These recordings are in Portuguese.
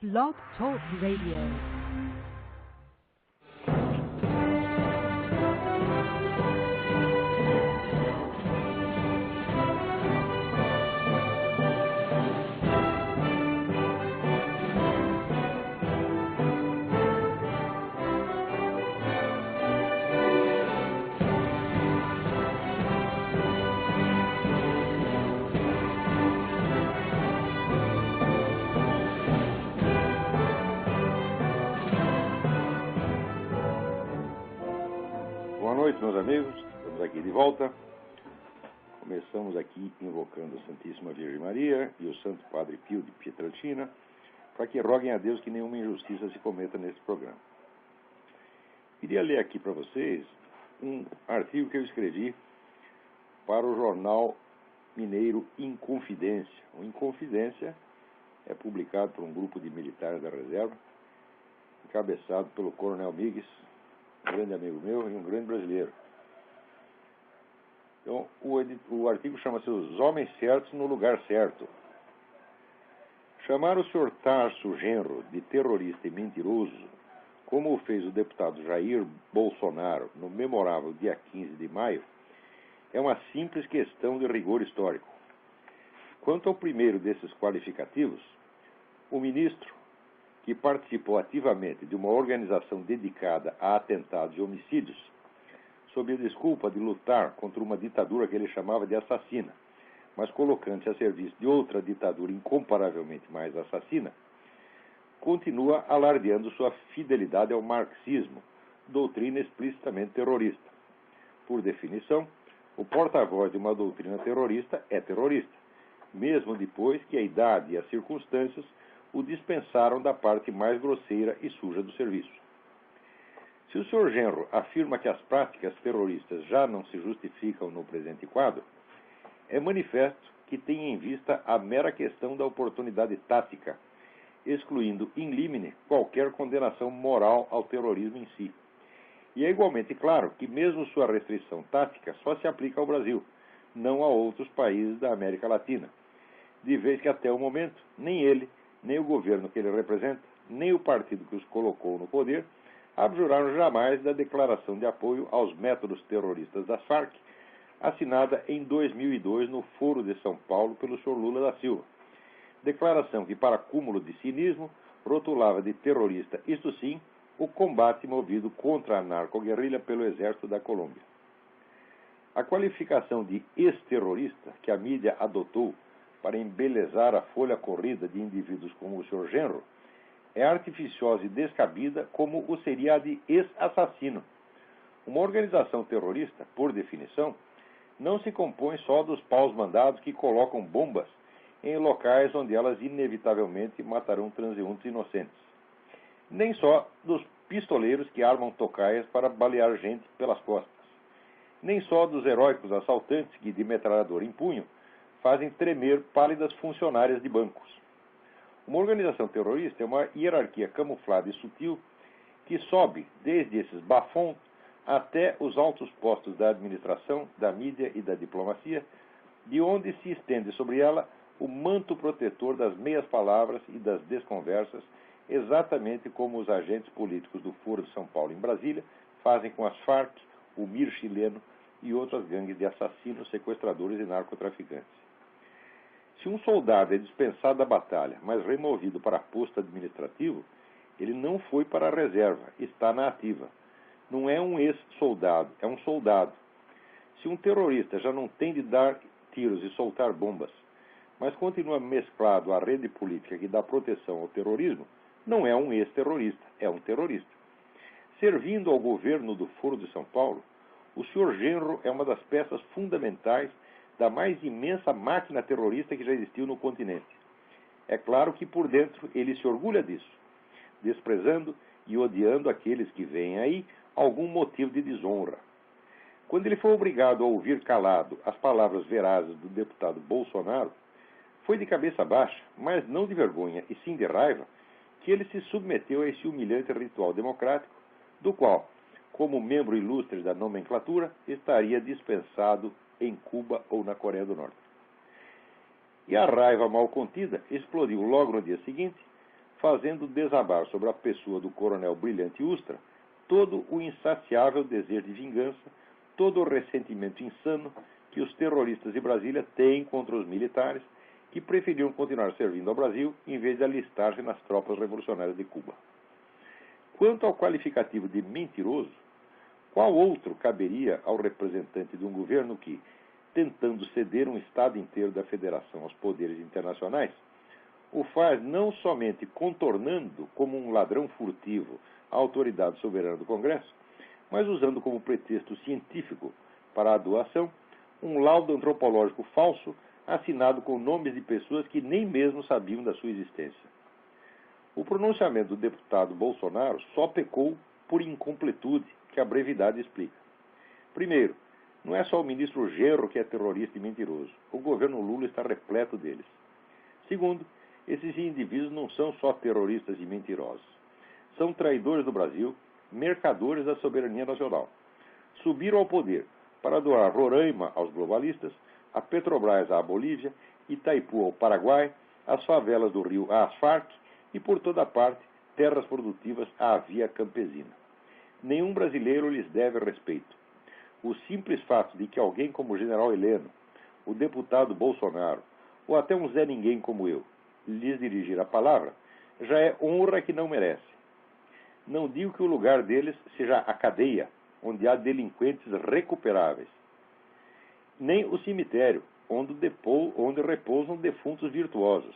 Blog Talk Radio. Boa noite, meus amigos. Estamos aqui de volta. Começamos aqui invocando a Santíssima Virgem Maria e o Santo Padre Pio de Pietrelcina para que roguem a Deus que nenhuma injustiça se cometa nesse programa. Queria ler aqui para vocês um artigo que eu escrevi para o jornal mineiro Inconfidência. O Inconfidência é publicado por um grupo de militares da reserva, encabeçado pelo Coronel Migues, um grande amigo meu e um grande brasileiro. Então, o artigo chama-se Os Homens Certos no Lugar Certo. Chamar o Sr. Tarso Genro de terrorista e mentiroso, como o fez o deputado Jair Bolsonaro no memorável dia 15 de maio, é uma simples questão de rigor histórico. Quanto ao primeiro desses qualificativos, o ministro, que participou ativamente de uma organização dedicada a atentados e homicídios, sob a desculpa de lutar contra uma ditadura que ele chamava de assassina, mas colocando-se a serviço de outra ditadura incomparavelmente mais assassina, continua alardeando sua fidelidade ao marxismo, doutrina explicitamente terrorista. Por definição, o porta-voz de uma doutrina terrorista é terrorista, mesmo depois que a idade e as circunstâncias o dispensaram da parte mais grosseira e suja do serviço. Se o Sr. Genro afirma que as práticas terroristas já não se justificam no presente quadro, é manifesto que tem em vista a mera questão da oportunidade tática, excluindo in limine qualquer condenação moral ao terrorismo em si. E é igualmente claro que mesmo sua restrição tática só se aplica ao Brasil, não a outros países da América Latina, de vez que até o momento nem ele, nem o governo que ele representa, nem o partido que os colocou no poder, abjuraram jamais da declaração de apoio aos métodos terroristas das Farc, assinada em 2002 no Foro de São Paulo pelo Sr. Lula da Silva. Declaração que, para cúmulo de cinismo, rotulava de terrorista, isto sim, o combate movido contra a narcoguerrilha pelo exército da Colômbia. A qualificação de ex-terrorista que a mídia adotou para embelezar a folha corrida de indivíduos como o Sr. Genro, é artificiosa e descabida como o seria a de ex-assassino. Uma organização terrorista, por definição, não se compõe só dos paus-mandados que colocam bombas em locais onde elas inevitavelmente matarão transeuntes inocentes. Nem só dos pistoleiros que armam tocaias para balear gente pelas costas. Nem só dos heróicos assaltantes que, de metralhadora em punho, fazem tremer pálidas funcionárias de bancos. Uma organização terrorista é uma hierarquia camuflada e sutil que sobe desde esses bafões até os altos postos da administração, da mídia e da diplomacia, de onde se estende sobre ela o manto protetor das meias palavras e das desconversas, exatamente como os agentes políticos do Foro de São Paulo em Brasília fazem com as Farc, o MIR chileno e outras gangues de assassinos, sequestradores e narcotraficantes. Se um soldado é dispensado da batalha, mas removido para posto administrativo, ele não foi para a reserva, está na ativa. Não é um ex-soldado, é um soldado. Se um terrorista já não tem de dar tiros e soltar bombas, mas continua mesclado à rede política que dá proteção ao terrorismo, não é um ex-terrorista, é um terrorista. Servindo ao governo do Foro de São Paulo, o Sr. Genro é uma das peças fundamentais da mais imensa máquina terrorista que já existiu no continente. É claro que por dentro ele se orgulha disso, desprezando e odiando aqueles que veem aí algum motivo de desonra. Quando ele foi obrigado a ouvir calado as palavras verazes do deputado Bolsonaro, foi de cabeça baixa, mas não de vergonha e sim de raiva, que ele se submeteu a esse humilhante ritual democrático, do qual, como membro ilustre da nomenclatura, estaria dispensado em Cuba ou na Coreia do Norte. E a raiva mal contida explodiu logo no dia seguinte, fazendo desabar sobre a pessoa do coronel Brilhante Ustra todo o insaciável desejo de vingança, todo o ressentimento insano que os terroristas de Brasília têm contra os militares que preferiram continuar servindo ao Brasil em vez de alistar-se nas tropas revolucionárias de Cuba. Quanto ao qualificativo de mentiroso, qual outro caberia ao representante de um governo que, tentando ceder um Estado inteiro da Federação aos poderes internacionais, o faz não somente contornando como um ladrão furtivo a autoridade soberana do Congresso, mas usando como pretexto científico para a doação um laudo antropológico falso assinado com nomes de pessoas que nem mesmo sabiam da sua existência. O pronunciamento do deputado Bolsonaro só pecou por incompletude, que a brevidade explica. Primeiro, não é só o ministro Genro que é terrorista e mentiroso. O governo Lula está repleto deles. Segundo, esses indivíduos não são só terroristas e mentirosos. São traidores do Brasil, mercadores da soberania nacional. Subiram ao poder para doar Roraima aos globalistas, a Petrobras à Bolívia, Itaipu ao Paraguai, as favelas do Rio às Farc e, por toda parte, terras produtivas à via campesina. Nenhum brasileiro lhes deve respeito. O simples fato de que alguém como o general Heleno, o deputado Bolsonaro, ou até um Zé Ninguém como eu, lhes dirigir a palavra, já é honra que não merece. Não digo que o lugar deles seja a cadeia, onde há delinquentes recuperáveis, nem o cemitério, onde repousam defuntos virtuosos,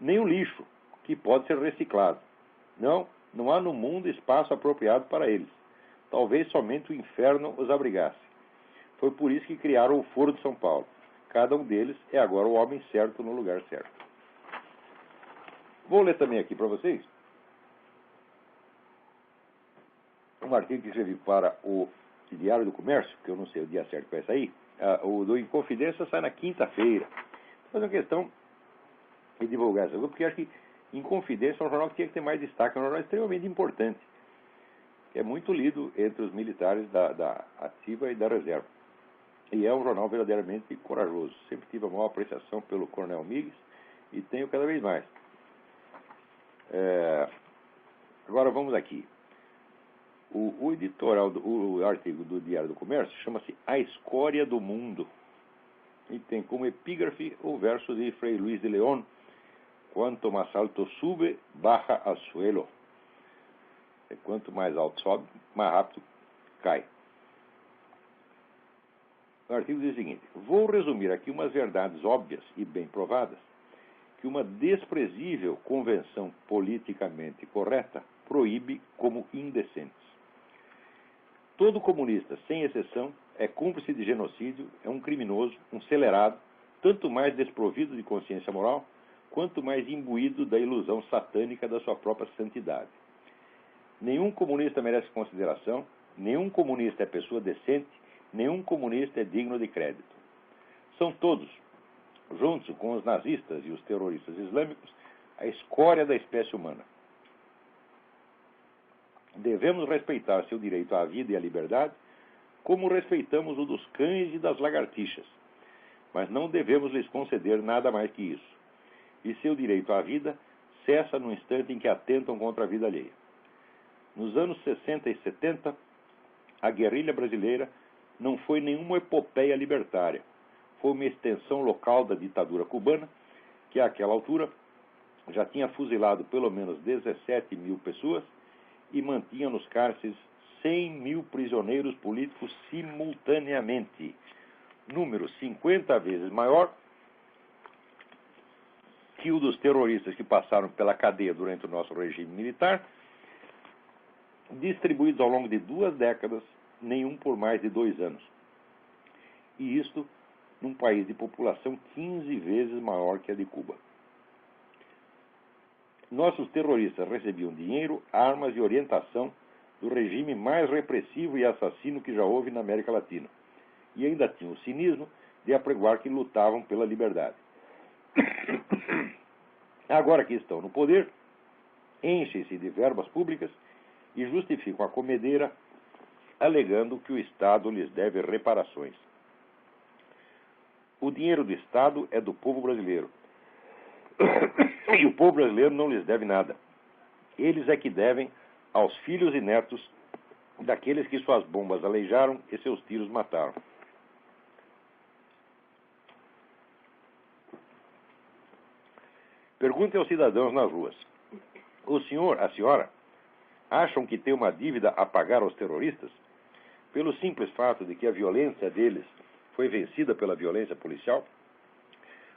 nem o lixo, que pode ser reciclado. Não há no mundo espaço apropriado para eles. Talvez somente o inferno os abrigasse. Foi por isso que criaram o Foro de São Paulo. Cada um deles é agora o homem certo no lugar certo. Vou ler também aqui para vocês um artigo que escrevi para o Diário do Comércio, que eu não sei o dia certo que vai sair. O do Inconfidência sai na quinta-feira. Vou fazer uma questão de divulgar essa coisa, porque acho que Inconfidência é um jornal que tinha que ter mais destaque, é um jornal extremamente importante, que é muito lido entre os militares da ativa e da reserva. E é um jornal verdadeiramente corajoso. Sempre tive a maior apreciação pelo Coronel Migues e tenho cada vez mais. Agora vamos aqui. O editorial, o artigo do Diário do Comércio chama-se A Escória do Mundo. E tem como epígrafe o verso de Frei Luís de León: Quanto mais alto sube, baja al suelo. Quanto mais alto sobe, mais rápido cai. O artigo diz o seguinte: vou resumir aqui umas verdades óbvias e bem provadas que uma desprezível convenção politicamente correta proíbe como indecentes. Todo comunista, sem exceção, é cúmplice de genocídio, é um criminoso, um celerado, tanto mais desprovido de consciência moral, quanto mais imbuído da ilusão satânica da sua própria santidade. Nenhum comunista merece consideração, nenhum comunista é pessoa decente, nenhum comunista é digno de crédito. São todos, junto com os nazistas e os terroristas islâmicos, a escória da espécie humana. Devemos respeitar seu direito à vida e à liberdade, como respeitamos o dos cães e das lagartixas, mas não devemos lhes conceder nada mais que isso. E seu direito à vida cessa no instante em que atentam contra a vida alheia. Nos anos 60 e 70, a guerrilha brasileira não foi nenhuma epopeia libertária. Foi uma extensão local da ditadura cubana, que àquela altura já tinha fuzilado pelo menos 17 mil pessoas e mantinha nos cárceres 100 mil prisioneiros políticos simultaneamente. Número 50 vezes maior que o dos terroristas que passaram pela cadeia durante o nosso regime militar, distribuídos ao longo de 2 décadas, nenhum por mais de 2 anos. E isto num país de população 15 vezes maior que a de Cuba. Nossos terroristas recebiam dinheiro, armas e orientação do regime mais repressivo e assassino que já houve na América Latina. E ainda tinham o cinismo de apregoar que lutavam pela liberdade. Agora que estão no poder, enchem-se de verbas públicas e justificam a comedeira, alegando que o Estado lhes deve reparações. O dinheiro do Estado é do povo brasileiro. E o povo brasileiro não lhes deve nada. Eles é que devem aos filhos e netos daqueles que suas bombas aleijaram e seus tiros mataram. Perguntem aos cidadãos nas ruas: o senhor, a senhora, acham que tem uma dívida a pagar aos terroristas? Pelo simples fato de que a violência deles foi vencida pela violência policial?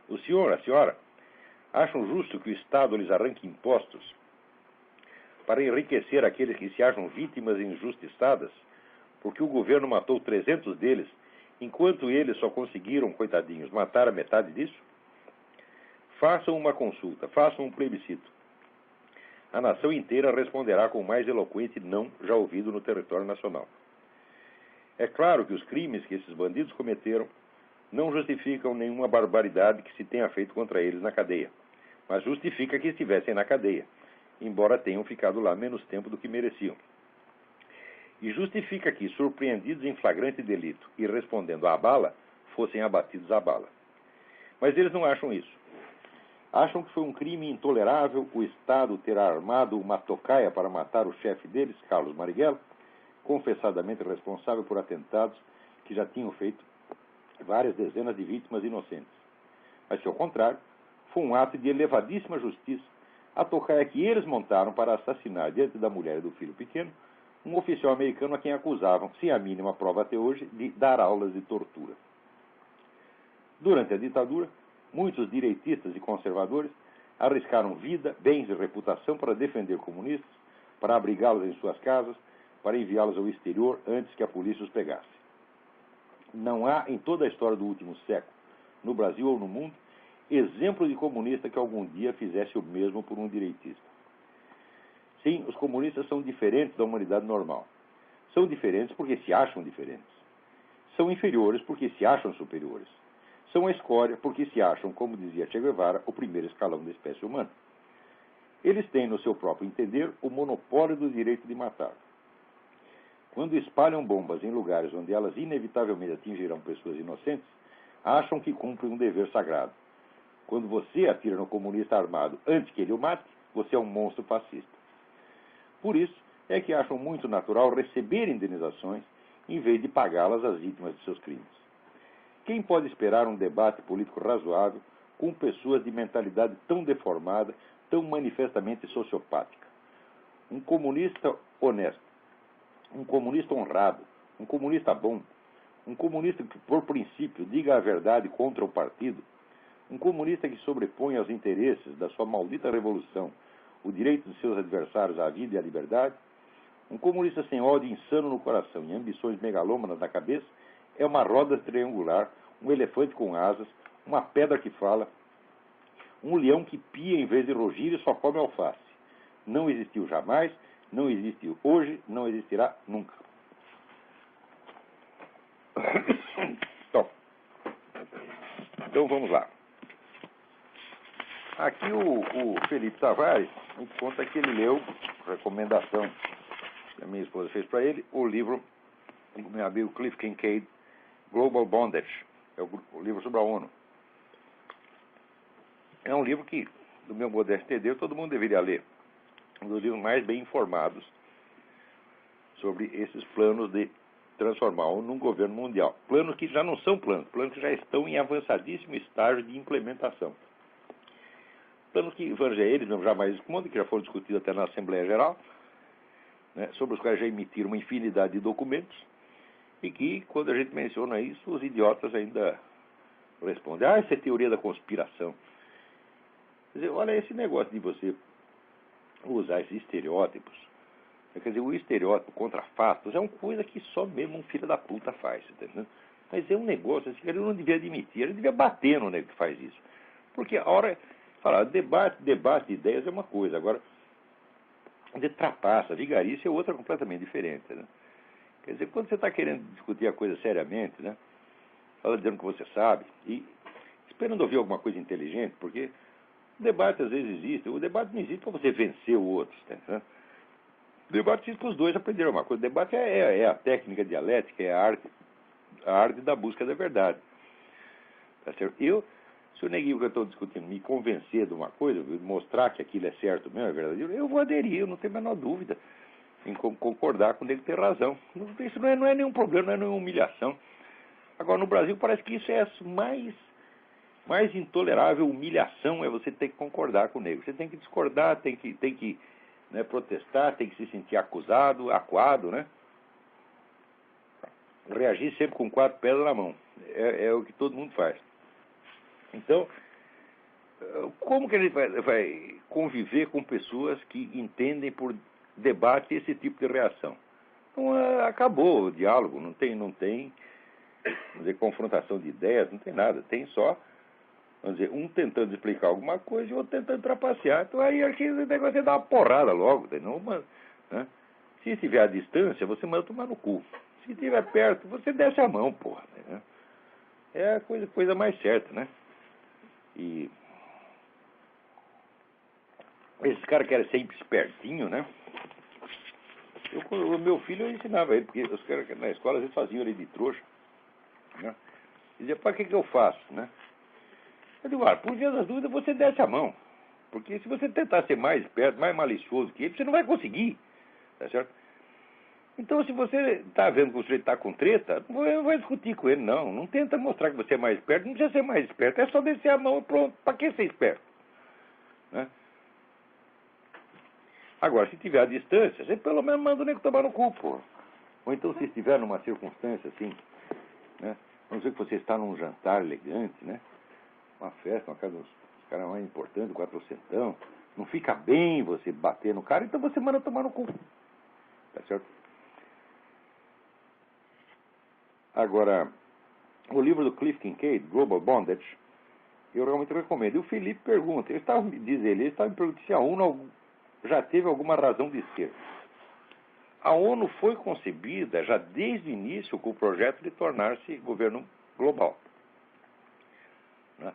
O senhor, a senhora, acham justo que o Estado lhes arranque impostos para enriquecer aqueles que se acham vítimas injustiçadas, porque o governo matou 300 deles, enquanto eles só conseguiram, coitadinhos, matar a metade disso? Façam uma consulta, façam um plebiscito. A nação inteira responderá com o mais eloquente não já ouvido no território nacional. É claro que os crimes que esses bandidos cometeram não justificam nenhuma barbaridade que se tenha feito contra eles na cadeia, mas justifica que estivessem na cadeia, embora tenham ficado lá menos tempo do que mereciam. E justifica que, surpreendidos em flagrante delito e respondendo à bala, fossem abatidos à bala. Mas eles não acham isso. Acham que foi um crime intolerável o Estado ter armado uma tocaia para matar o chefe deles, Carlos Marighella, confessadamente responsável por atentados que já tinham feito várias dezenas de vítimas inocentes. Mas que, ao contrário, foi um ato de elevadíssima justiça a tocaia que eles montaram para assassinar, diante da mulher e do filho pequeno, um oficial americano a quem acusavam, sem a mínima prova até hoje, de dar aulas de tortura. Durante a ditadura, muitos direitistas e conservadores arriscaram vida, bens e reputação para defender comunistas, para abrigá-los em suas casas, para enviá-los ao exterior antes que a polícia os pegasse. Não há, em toda a história do último século, no Brasil ou no mundo, exemplo de comunista que algum dia fizesse o mesmo por um direitista. Sim, os comunistas são diferentes da humanidade normal. São diferentes porque se acham diferentes. São inferiores porque se acham superiores. São a escória porque se acham, como dizia Che Guevara, o primeiro escalão da espécie humana. Eles têm, no seu próprio entender, o monopólio do direito de matar. Quando espalham bombas em lugares onde elas inevitavelmente atingirão pessoas inocentes, acham que cumprem um dever sagrado. Quando você atira no comunista armado antes que ele o mate, você é um monstro fascista. Por isso é que acham muito natural receber indenizações em vez de pagá-las às vítimas de seus crimes. Quem pode esperar um debate político razoável com pessoas de mentalidade tão deformada, tão manifestamente sociopática? Um comunista honesto, um comunista honrado, um comunista bom, um comunista que, por princípio, diga a verdade contra o partido, um comunista que sobrepõe aos interesses da sua maldita revolução o direito de seus adversários à vida e à liberdade, um comunista sem ódio insano no coração e ambições megalômanas na cabeça, é uma roda triangular, um elefante com asas, uma pedra que fala, um leão que pia em vez de rugir e só come alface. Não existiu jamais, não existe hoje, não existirá nunca. Então vamos lá. Aqui o Felipe Tavares me conta que ele leu, recomendação que a minha esposa fez para ele, o livro do meu amigo Cliff Kincaid, Global Bondage, é o livro sobre a ONU. É um livro que, do meu modesto entender, todo mundo deveria ler. Um dos livros mais bem informados sobre esses planos de transformar a ONU num governo mundial. Planos que já não são planos que já estão em avançadíssimo estágio de implementação. Planos que eles mesmo jamais respondem, que já foram discutidos até na Assembleia Geral, né, sobre os quais já emitiram uma infinidade de documentos, e que, quando a gente menciona isso, os idiotas ainda respondem: isso é teoria da conspiração. Quer dizer, olha, esse negócio de você usar esses estereótipos, quer dizer, o estereótipo contra fatos é uma coisa que só mesmo um filho da puta faz, entendeu? Mas é um negócio assim que ele não devia admitir, ele devia bater no nego que faz isso. Porque a hora, falar, debate de ideias é uma coisa, agora, de trapaça, vigarice é outra completamente diferente, né? Quer dizer, quando você está querendo discutir a coisa seriamente, né, fala dizendo que você sabe, e esperando ouvir alguma coisa inteligente, porque o debate às vezes existe, o debate não existe para você vencer o outro, né? O debate existe para os dois aprenderem uma coisa. O debate é a técnica dialética, é a arte da busca da verdade. Tá certo? Se Se o neguinho que eu estou discutindo me convencer de uma coisa, mostrar que aquilo é certo mesmo, é verdadeiro, eu vou aderir, eu não tenho a menor dúvida em concordar com ele ter razão. Isso não é nenhum problema, não é nenhuma humilhação. Agora, no Brasil, parece que isso é a mais intolerável humilhação, é você ter que concordar com o negro. Você tem que discordar, tem que né, protestar, tem que se sentir acusado, acuado, né? Reagir sempre com 4 pedras na mão. É o que todo mundo faz. Então, como que a gente vai conviver com pessoas que entendem por debate esse tipo de reação? Então, acabou o diálogo, não tem vamos dizer, confrontação de ideias, não tem nada. Tem só, vamos dizer, um tentando explicar alguma coisa e o outro tentando trapacear. Então, aí aqui o negócio é dar uma porrada logo. Né? Se estiver à distância, você manda tomar no cu. Se estiver perto, você desce a mão, porra. Né? É a coisa mais certa, né? E esses caras querem ser espertinho, né? O meu filho, eu ensinava ele, porque os caras na escola, eles faziam ele de trouxa. Né? Dizia, para que eu faço, né? Eu digo, por via das dúvidas, você desce a mão. Porque se você tentar ser mais esperto, mais malicioso que ele, você não vai conseguir. Tá certo? Então, se você está vendo que o sujeito está com treta, não vai discutir com ele, não. Não tenta mostrar que você é mais esperto, não precisa ser mais esperto. É só descer a mão e pronto. Para que ser esperto? Né? Agora, se tiver a distância, você pelo menos manda o nego tomar no cu, pô. Ou então, se estiver numa circunstância assim, né? Vamos dizer que você está num jantar elegante, né? Uma festa, uma casa dos caras mais importantes, 400, não fica bem você bater no cara, então você manda tomar no cu. Tá certo? Agora, o livro do Cliff Kincaid, Global Bondage, eu realmente recomendo. E o Felipe pergunta, ele estava me perguntando se a ONU já teve alguma razão de ser. A ONU foi concebida já desde o início com o projeto de tornar-se governo global. Né?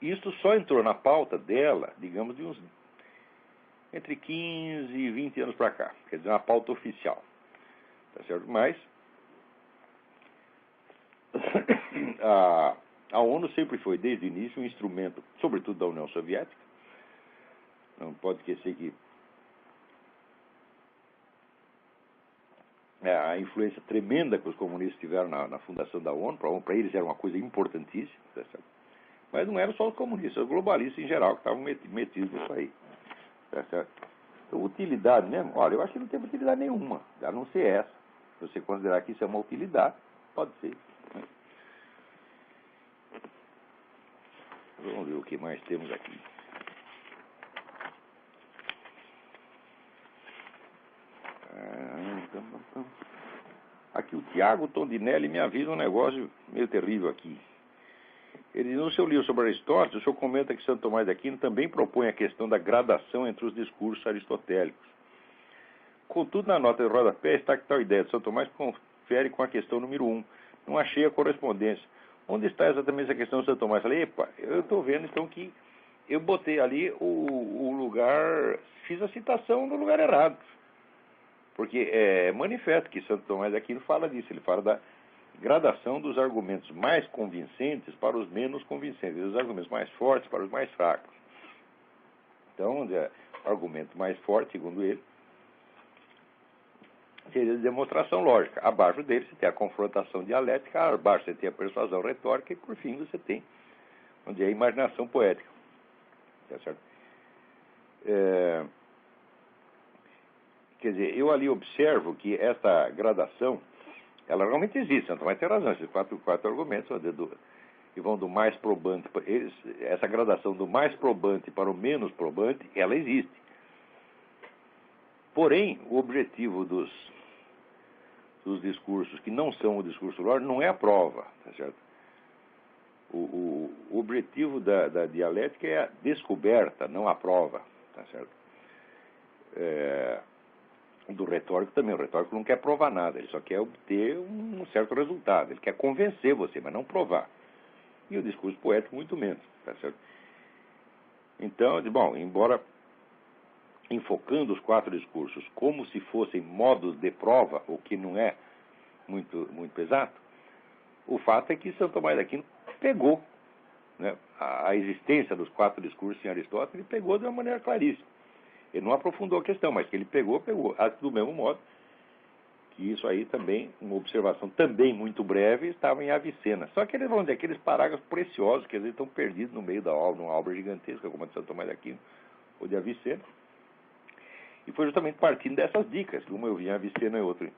Isso só entrou na pauta dela, digamos, de uns entre 15 e 20 anos para cá. Quer dizer, uma pauta oficial. Tá certo? Mas a ONU sempre foi, desde o início, um instrumento, sobretudo da União Soviética. Não pode esquecer que a influência tremenda que os comunistas tiveram na fundação da ONU, para eles era uma coisa importantíssima, tá certo? Mas não eram só os comunistas, os globalistas em geral que estavam metidos nisso aí. Tá certo? Então, utilidade mesmo, olha, eu acho que não tem utilidade nenhuma, a não ser essa. Se você considerar que isso é uma utilidade, pode ser. Vamos ver o que mais temos aqui. Aqui o Tiago Tondinelli me avisa um negócio meio terrível aqui. Ele diz, no seu livro sobre Aristóteles, o senhor comenta que Santo Tomás de Aquino também propõe a questão da gradação entre os discursos aristotélicos. Contudo, na nota de rodapé está que tal ideia de Santo Tomás confere com a questão número 1. Não achei a correspondência. Onde está exatamente essa questão de Santo Tomás? Falei, epa, eu estou vendo então que eu botei ali o lugar, fiz a citação no lugar errado. Porque é manifesto que Santo Tomás de Aquino fala disso, ele fala da gradação dos argumentos mais convincentes para os menos convincentes, dos argumentos mais fortes para os mais fracos. Então, o argumento mais forte, segundo ele, seria a demonstração lógica. Abaixo dele você tem a confrontação dialética, abaixo você tem a persuasão retórica e, por fim, você tem, vamos dizer, a imaginação poética. Tá certo? Quer dizer, eu ali observo que essa gradação, ela realmente existe. Santo Tomás tem razão, esses quatro argumentos que vão do mais probante, essa gradação do mais probante para o menos probante, ela existe. Porém, o objetivo dos discursos que não são o discurso lógico não é a prova, tá certo? O objetivo da dialética é a descoberta, não a prova, tá certo? Do retórico também. O retórico não quer provar nada, ele só quer obter um certo resultado, ele quer convencer você, mas não provar. E o discurso poético muito menos, tá certo? Então, bom, embora enfocando os 4 discursos como se fossem modos de prova, o que não é muito exato, o fato é que Santo Tomás de Aquino pegou né, a existência dos 4 discursos em Aristóteles, ele pegou de uma maneira claríssima. Ele não aprofundou a questão, mas que ele pegou. Do mesmo modo que isso aí também, uma observação também muito breve, estava em Avicena. Só que eles vão dizer aqueles parágrafos preciosos que às vezes estão perdidos no meio da obra, numa obra gigantesca como a de Santo Tomás de Aquino ou de Avicena. E foi justamente partindo dessas dicas, uma eu vi em Avicena e outra em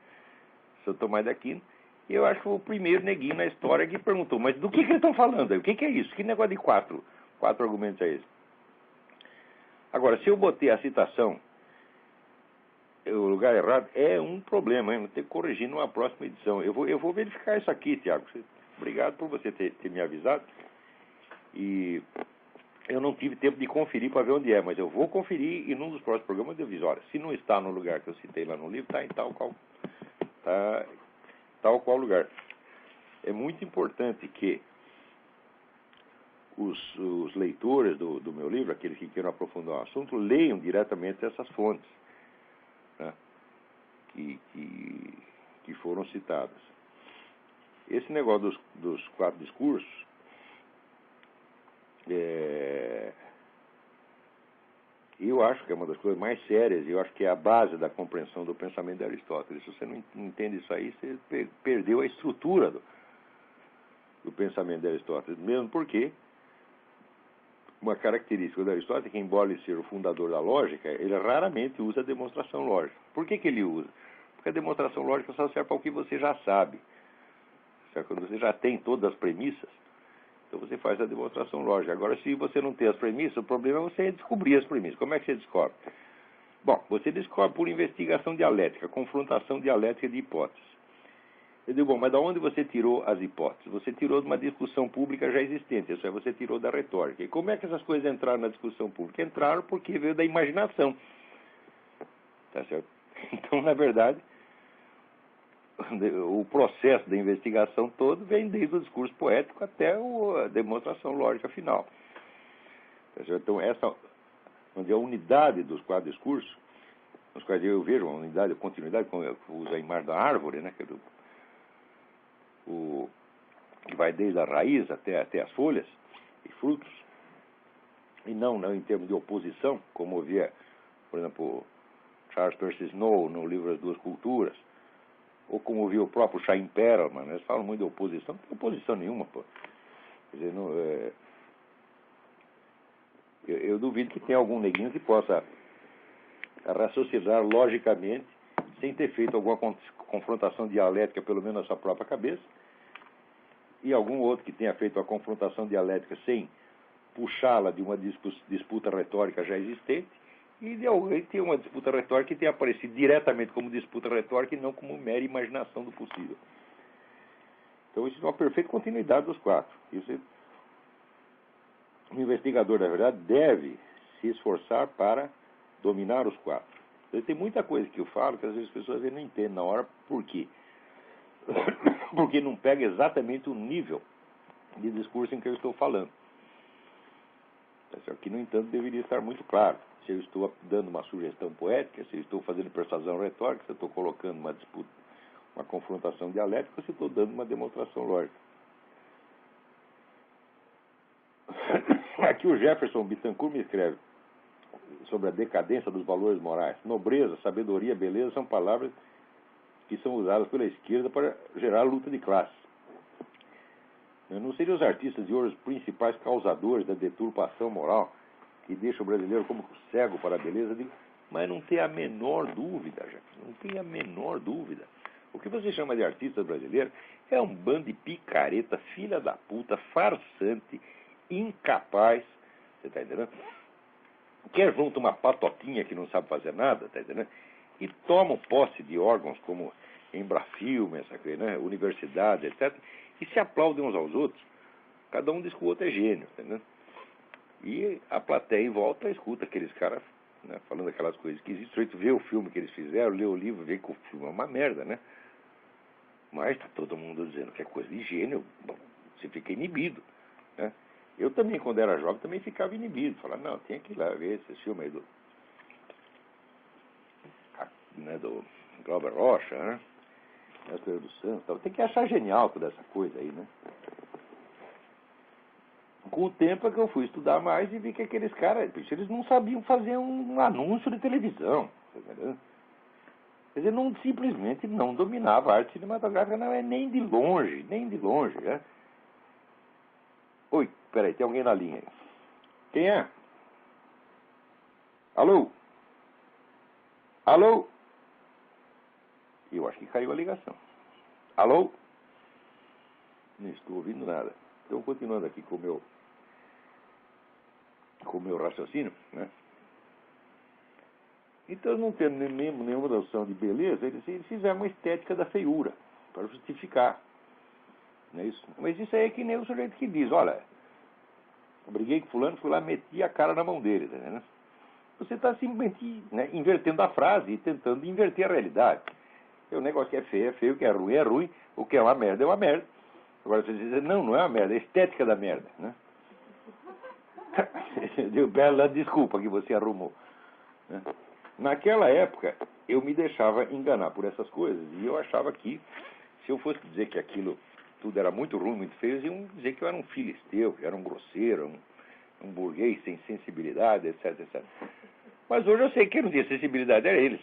Santo Tomás de Aquino, e eu acho que foi o primeiro neguinho na história que perguntou, mas do que eles estão falando aí? O que é isso? Que negócio de quatro argumentos é esse? Agora, se eu botei a citação o lugar errado, é um problema, hein? Vou ter que corrigir numa próxima edição. Eu vou verificar isso aqui, Tiago. Obrigado por você ter me avisado. E eu não tive tempo de conferir para ver onde é, mas eu vou conferir e num dos próximos programas eu aviso. Olha, se não está no lugar que eu citei lá no livro, está em tal qual lugar. É muito importante que os leitores do meu livro, aqueles que queiram aprofundar o assunto, leiam diretamente essas fontes, né, que foram citadas. Esse negócio dos 4 discursos eu acho que é uma das coisas mais sérias, e eu acho que é a base da compreensão do pensamento de Aristóteles. Se você não entende isso aí, você perdeu a estrutura do pensamento de Aristóteles, mesmo porque uma característica de Aristóteles é que, embora ele seja o fundador da lógica, ele raramente usa a demonstração lógica. Por que ele usa? Porque a demonstração lógica só serve para o que você já sabe. Quando você já tem todas as premissas, então você faz a demonstração lógica. Agora, se você não tem as premissas, o problema é você descobrir as premissas. Como é que você descobre? Bom, você descobre por investigação dialética, confrontação dialética de hipóteses. Eu digo, bom, mas de onde você tirou as hipóteses? Você tirou de uma discussão pública já existente, isso aí você tirou da retórica. E como é que essas coisas entraram na discussão pública? Entraram porque veio da imaginação. Tá certo? Então, na verdade, o processo da investigação todo vem desde o discurso poético até a demonstração lógica final. Tá certo? Então, onde a unidade dos 4 discursos, nos quais eu vejo uma unidade, continuidade, como eu uso a imagem da árvore, né, que vai desde a raiz até as folhas e frutos, e não em termos de oposição, como via, por exemplo, Charles Percy Snow no livro As Duas Culturas, ou como viu o próprio Chaim Perelman, né? Eles falam muito de oposição, não tem oposição nenhuma, pô. Quer dizer, eu duvido que tenha algum neguinho que possa raciocinar logicamente, sem ter feito alguma confrontação dialética, pelo menos na sua própria cabeça, e algum outro que tenha feito a confrontação dialética sem puxá-la de uma disputa retórica já existente, e de alguém tem uma disputa retórica que tenha aparecido diretamente como disputa retórica e não como mera imaginação do possível. Então isso é uma perfeita continuidade dos 4. O investigador, na verdade, deve se esforçar para dominar os 4. Tem muita coisa que eu falo que às vezes as pessoas não entendem na hora. Por quê? Porque não pega exatamente o nível de discurso em que eu estou falando. Que, no entanto, deveria estar muito claro. Se eu estou dando uma sugestão poética, se eu estou fazendo persuasão retórica, se eu estou colocando uma disputa, uma confrontação dialética, ou se eu estou dando uma demonstração lógica. Aqui o Jefferson Bittencourt me escreve sobre a decadência dos valores morais. Nobreza, sabedoria, beleza são palavras que são usadas pela esquerda para gerar luta de classes. Não seriam os artistas de hoje os principais causadores da deturpação moral que deixa o brasileiro como cego para a beleza? Mas não tem a menor dúvida, Jefferson, não tem a menor dúvida. O que você chama de artista brasileiro é um bando de picareta, filha da puta, farsante, incapaz, você está entendendo? Quer junto uma patotinha que não sabe fazer nada, está entendendo? E tomam posse de órgãos como Embrafilme, né, universidade, etc., e se aplaudem uns aos outros. Cada um diz que o outro é gênio, tá entendendo? E a plateia em volta escuta aqueles caras, né, falando aquelas coisas que existem. Tu vê o filme que eles fizeram, lê o livro, vê que o filme é uma merda, né? Mas tá todo mundo dizendo que é coisa de gênio. Bom, você fica inibido, né? Eu também, quando era jovem, também ficava inibido. Falava, não, tem que ir lá ver esse filme aí do Glauber Rocha, né? Do Santos. Tem que achar genial toda essa coisa aí, né? com o tempo é que eu fui estudar mais e vi que aqueles caras, eles não sabiam fazer um anúncio de televisão. Tá entendendo? Quer dizer, não, simplesmente não dominava a arte cinematográfica, não é nem de longe, né? Oi, peraí, tem alguém na linha aí. Quem é? Alô? Alô? Eu acho que caiu a ligação. Alô? Não estou ouvindo nada. Então, continuando aqui com o meu raciocínio, né? Então, não tendo nenhuma noção de beleza, eles fizeram uma estética da feiura, para justificar. Não é isso? Mas isso aí é que nem o sujeito que diz, olha, eu briguei com fulano, fui lá, meti a cara na mão dele, tá vendo? Você está simplesmente, né, invertendo a frase e tentando inverter a realidade. O negócio que é feio, o que é ruim, o que é uma merda é uma merda. Agora você diz, não é uma merda, é a estética da merda, né? Deu bela desculpa que você arrumou, né? Naquela época, eu me deixava enganar por essas coisas e eu achava que, se eu fosse dizer que aquilo tudo era muito ruim, muito feio, eles iam dizer que eu era um filisteu, que eu era um grosseiro, um burguês sem sensibilidade, etc, etc. Mas hoje eu sei que quem não tinha sensibilidade era eles.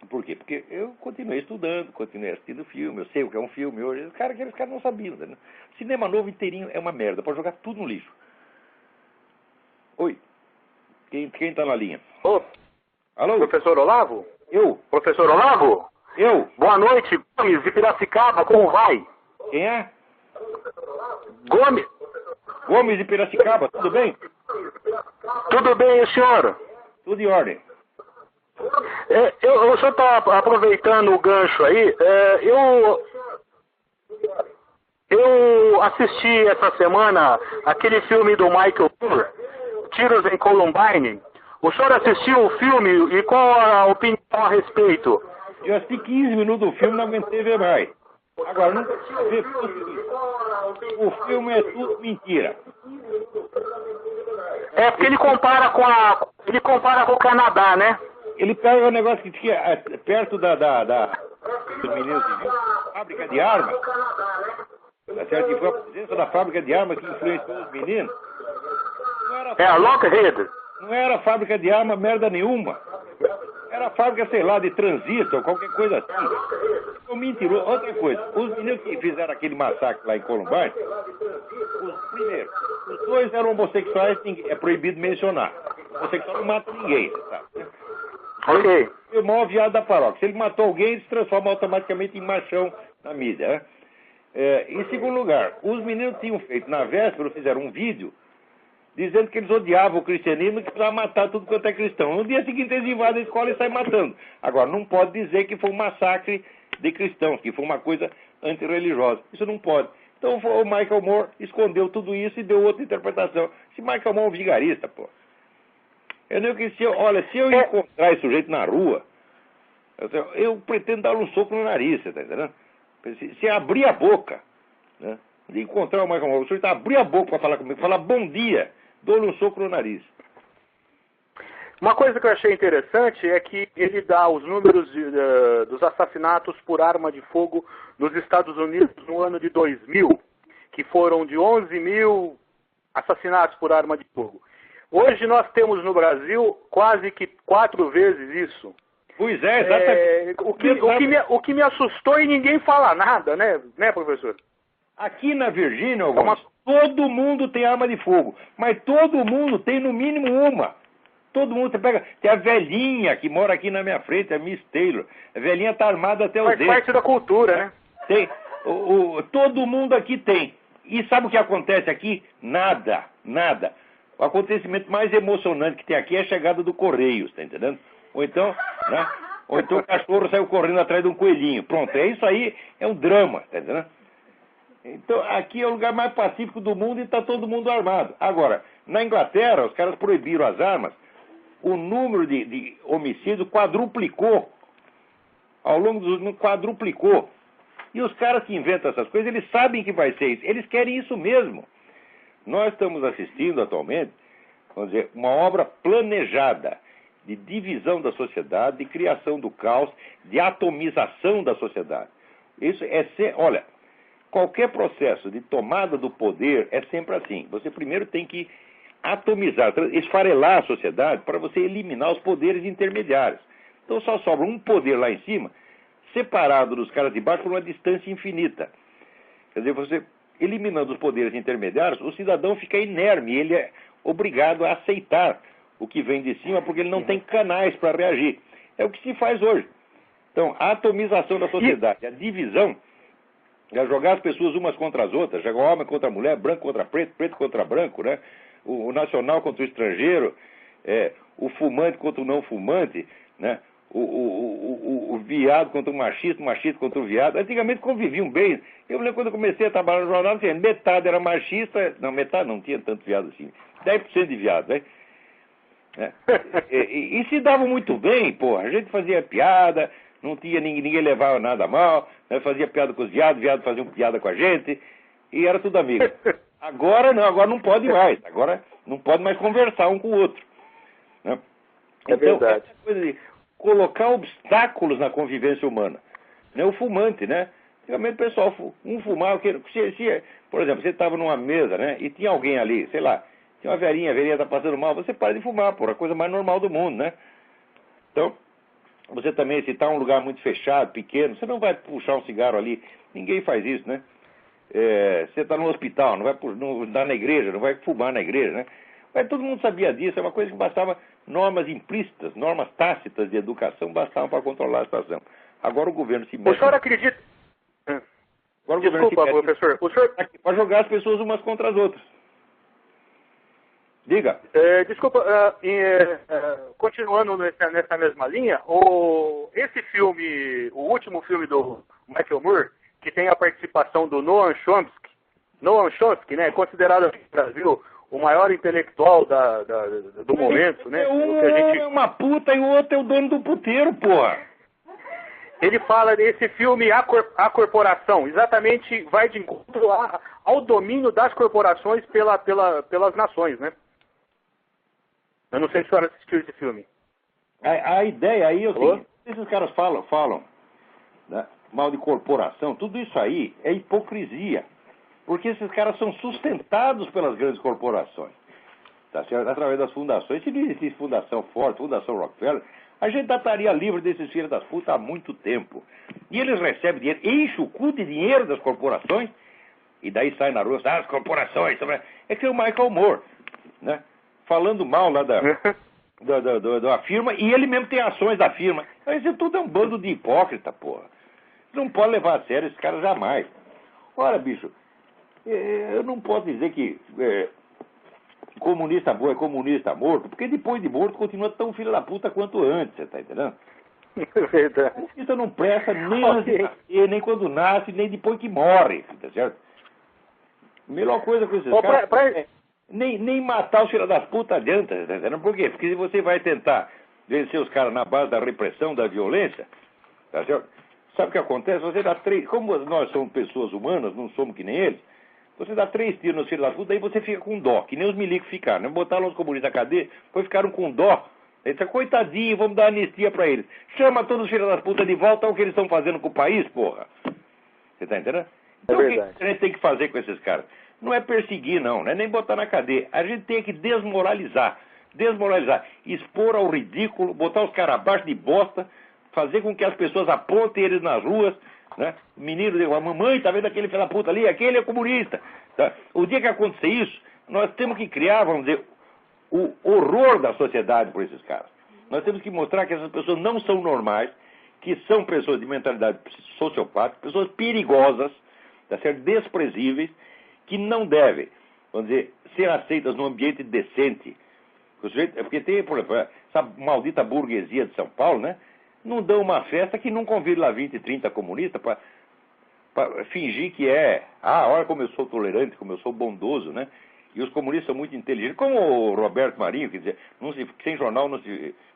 Por quê? Porque eu continuei estudando, continuei assistindo filme, eu sei o que é um filme hoje. Aqueles caras não sabiam, né? Cinema novo inteirinho é uma merda, pode jogar tudo no lixo. Oi, quem tá na linha? Ô, alô? professor Olavo? Eu? Professor Olavo? Eu? Boa noite, Gomes de Piracicaba, como vai? Quem é? Gomes. Gomes de Piracicaba, tudo bem? Tudo bem, senhor? Tudo em ordem. O senhor está aproveitando o gancho aí. Eu assisti essa semana aquele filme do Michael Moore, Tiros em Columbine. O senhor assistiu o filme e qual a opinião a respeito? Eu assisti 15 minutos do filme, não aguentei ver mais. Agora, não precisa ver o filme é tudo mentira. É porque ele compara com o Canadá, né? Ele pega o negócio que tinha perto dos meninos de fábrica de armas. Tá certo? E foi a presença da fábrica de armas que influenciou os meninos. A Lockheed. Não era fábrica de arma merda nenhuma. Era fábrica, sei lá, de transistor, qualquer coisa assim. Foi mentiroso. Outra coisa, os meninos que fizeram aquele massacre lá em Columbine, primeiro, os dois eram homossexuais, é proibido mencionar. Homossexual não mata ninguém, você sabe. Ok. Ele é o maior viado da paróquia. Se ele matou alguém, ele se transforma automaticamente em machão na mídia, né? Em segundo lugar, os meninos tinham feito, na véspera, fizeram um vídeo dizendo que eles odiavam o cristianismo e que precisavam matar tudo quanto é cristão. No dia seguinte eles invadem a escola e saem matando. Agora, não pode dizer que foi um massacre de cristãos, que foi uma coisa antirreligiosa. Isso não pode. Então o Michael Moore escondeu tudo isso e deu outra interpretação. Esse Michael Moore é um vigarista, pô. Eu nem que se eu encontrar esse sujeito na rua, eu pretendo dar um soco no nariz, você tá entendendo? Se abrir a boca, né? De encontrar o Michael Moore, o sujeito abrir a boca para falar comigo, falar bom dia, dou-lhe um soco no nariz. Uma coisa que eu achei interessante é que ele dá os números dos assassinatos por arma de fogo nos Estados Unidos no ano de 2000, que foram de 11 mil assassinatos por arma de fogo. Hoje nós temos no Brasil quase que 4 vezes isso. Pois é, exatamente. O que me assustou e ninguém fala nada, né, professor? Aqui na Virgínia, todo mundo tem arma de fogo, mas todo mundo tem no mínimo uma. Todo mundo, você pega, tem a velhinha que mora aqui na minha frente, a Miss Taylor. A velhinha tá armada até os dedos. Faz parte da cultura, né? Tem, todo mundo aqui tem. E sabe o que acontece aqui? Nada. O acontecimento mais emocionante que tem aqui é a chegada do Correios, tá entendendo? Ou então, né? Ou então o cachorro saiu correndo atrás de um coelhinho. Pronto, isso aí é um drama, tá entendendo? Então, aqui é o lugar mais pacífico do mundo e está todo mundo armado. Agora, na Inglaterra, os caras proibiram as armas, o número de homicídios quadruplicou. Ao longo dos anos, quadruplicou. E os caras que inventam essas coisas, eles sabem que vai ser isso. Eles querem isso mesmo. Nós estamos assistindo atualmente, vamos dizer, uma obra planejada de divisão da sociedade, de criação do caos, de atomização da sociedade. Isso é ser, olha, qualquer processo de tomada do poder é sempre assim. Você primeiro tem que atomizar, esfarelar a sociedade para você eliminar os poderes intermediários. Então só sobra um poder lá em cima, separado dos caras de baixo por uma distância infinita. Quer dizer, você eliminando os poderes intermediários, o cidadão fica inerme, ele é obrigado a aceitar o que vem de cima porque ele não tem canais para reagir. É o que se faz hoje. Então, a atomização da sociedade, a divisão, é jogar as pessoas umas contra as outras, jogar homem contra mulher, branco contra preto, preto contra branco, né? O nacional contra o estrangeiro, o fumante contra o não fumante, né? O viado contra o machista contra o viado. Antigamente conviviam bem. Eu lembro quando eu comecei a trabalhar no jornal, assim, metade era machista, não, metade não tinha tanto viado assim, 10% de viado, né? E se davam muito bem, porra. A gente fazia piada, não tinha ninguém levava nada a mal, né? Fazia piada com os viados faziam piada com a gente, e era tudo amigo. Agora não pode mais. Agora não pode mais conversar um com o outro. Né? É verdade. Essa coisa de colocar obstáculos na convivência humana. Né? O fumante, né? Antigamente o pessoal, um fumava, por exemplo, você estava numa mesa, né? E tinha alguém ali, sei lá, tinha uma velhinha, a velhinha está passando mal, você para de fumar, porra, a coisa mais normal do mundo, né? Então, você também, se está um lugar muito fechado, pequeno, você não vai puxar um cigarro ali, ninguém faz isso, né? Você está no hospital, não vai na igreja, não vai fumar na igreja, né? Mas todo mundo sabia disso, é uma coisa que bastava normas implícitas, normas tácitas de educação, bastavam para controlar a situação. Agora o governo se mete... O senhor acredita... Agora Desculpa, professor. O senhor... Para jogar as pessoas umas contra as outras. Diga. Desculpa, continuando nessa mesma linha, esse filme, o último filme do Michael Moore, que tem a participação do Noam Chomsky, né, considerado aqui no Brasil o maior intelectual do momento, né? Um é uma puta e o outro é o dono do puteiro, porra. Ele fala desse filme A Corporação, exatamente vai de encontro ao domínio das corporações pelas nações, né? Eu não sei se a senhora assistiu esse filme. A ideia aí é o seguinte, esses caras falam né, mal de corporação, tudo isso aí é hipocrisia. Porque esses caras são sustentados pelas grandes corporações. Tá certo? Através das fundações. Se não existisse Fundação Ford, Fundação Rockefeller, a gente já estaria livre desses filhos das putas há muito tempo. E eles recebem dinheiro, enchem o cu de dinheiro das corporações, e daí sai na rua, as corporações. É que é o Michael Moore, né? Falando mal lá da firma, e ele mesmo tem ações da firma. Isso tudo é um bando de hipócrita, porra. Não pode levar a sério esses caras jamais. Ora, bicho, eu não posso dizer que comunista bom é comunista morto, porque depois de morto continua tão filho da puta quanto antes, você tá entendendo? É verdade. Comunista não presta nem antes de nascer, nem quando nasce, nem depois que morre, tá certo? Melhor coisa com esses caras... Nem matar os filhos das putas adianta, tá entendendo? Por quê? Porque se você vai tentar vencer os caras na base da repressão, da violência, tá certo? Sabe o que acontece? Você dá como nós somos pessoas humanas, não somos que nem eles, você dá 3 tiros nos filhos da puta, daí você fica com dó, que nem os milicos ficaram, né? Botaram os comunistas na cadeia, depois ficaram com dó. Eles disseram, coitadinho, vamos dar anistia pra eles. Chama todos os filhos das putas de volta ao que eles estão fazendo com o país, porra. Você tá entendendo? Então o que a gente tem que fazer com esses caras? Não é perseguir, não é nem botar na cadeia. A gente tem que desmoralizar, expor ao ridículo, botar os caras abaixo de bosta, fazer com que as pessoas apontem eles nas ruas, né? O menino diz, a mamãe, tá vendo aquele filho da puta ali? Aquele é comunista. Tá? O dia que acontecer isso, nós temos que criar, vamos dizer, o horror da sociedade por esses caras. Nós temos que mostrar que essas pessoas não são normais, que são pessoas de mentalidade sociopática, pessoas perigosas, tá certo? Desprezíveis, que não devem, vamos dizer, ser aceitas num ambiente decente. Porque tem, por exemplo, essa maldita burguesia de São Paulo, né? Não dão uma festa que não convide lá 20, 30 comunistas para fingir que olha como eu sou tolerante, como eu sou bondoso, né? E os comunistas são muito inteligentes. Como o Roberto Marinho, quer dizer,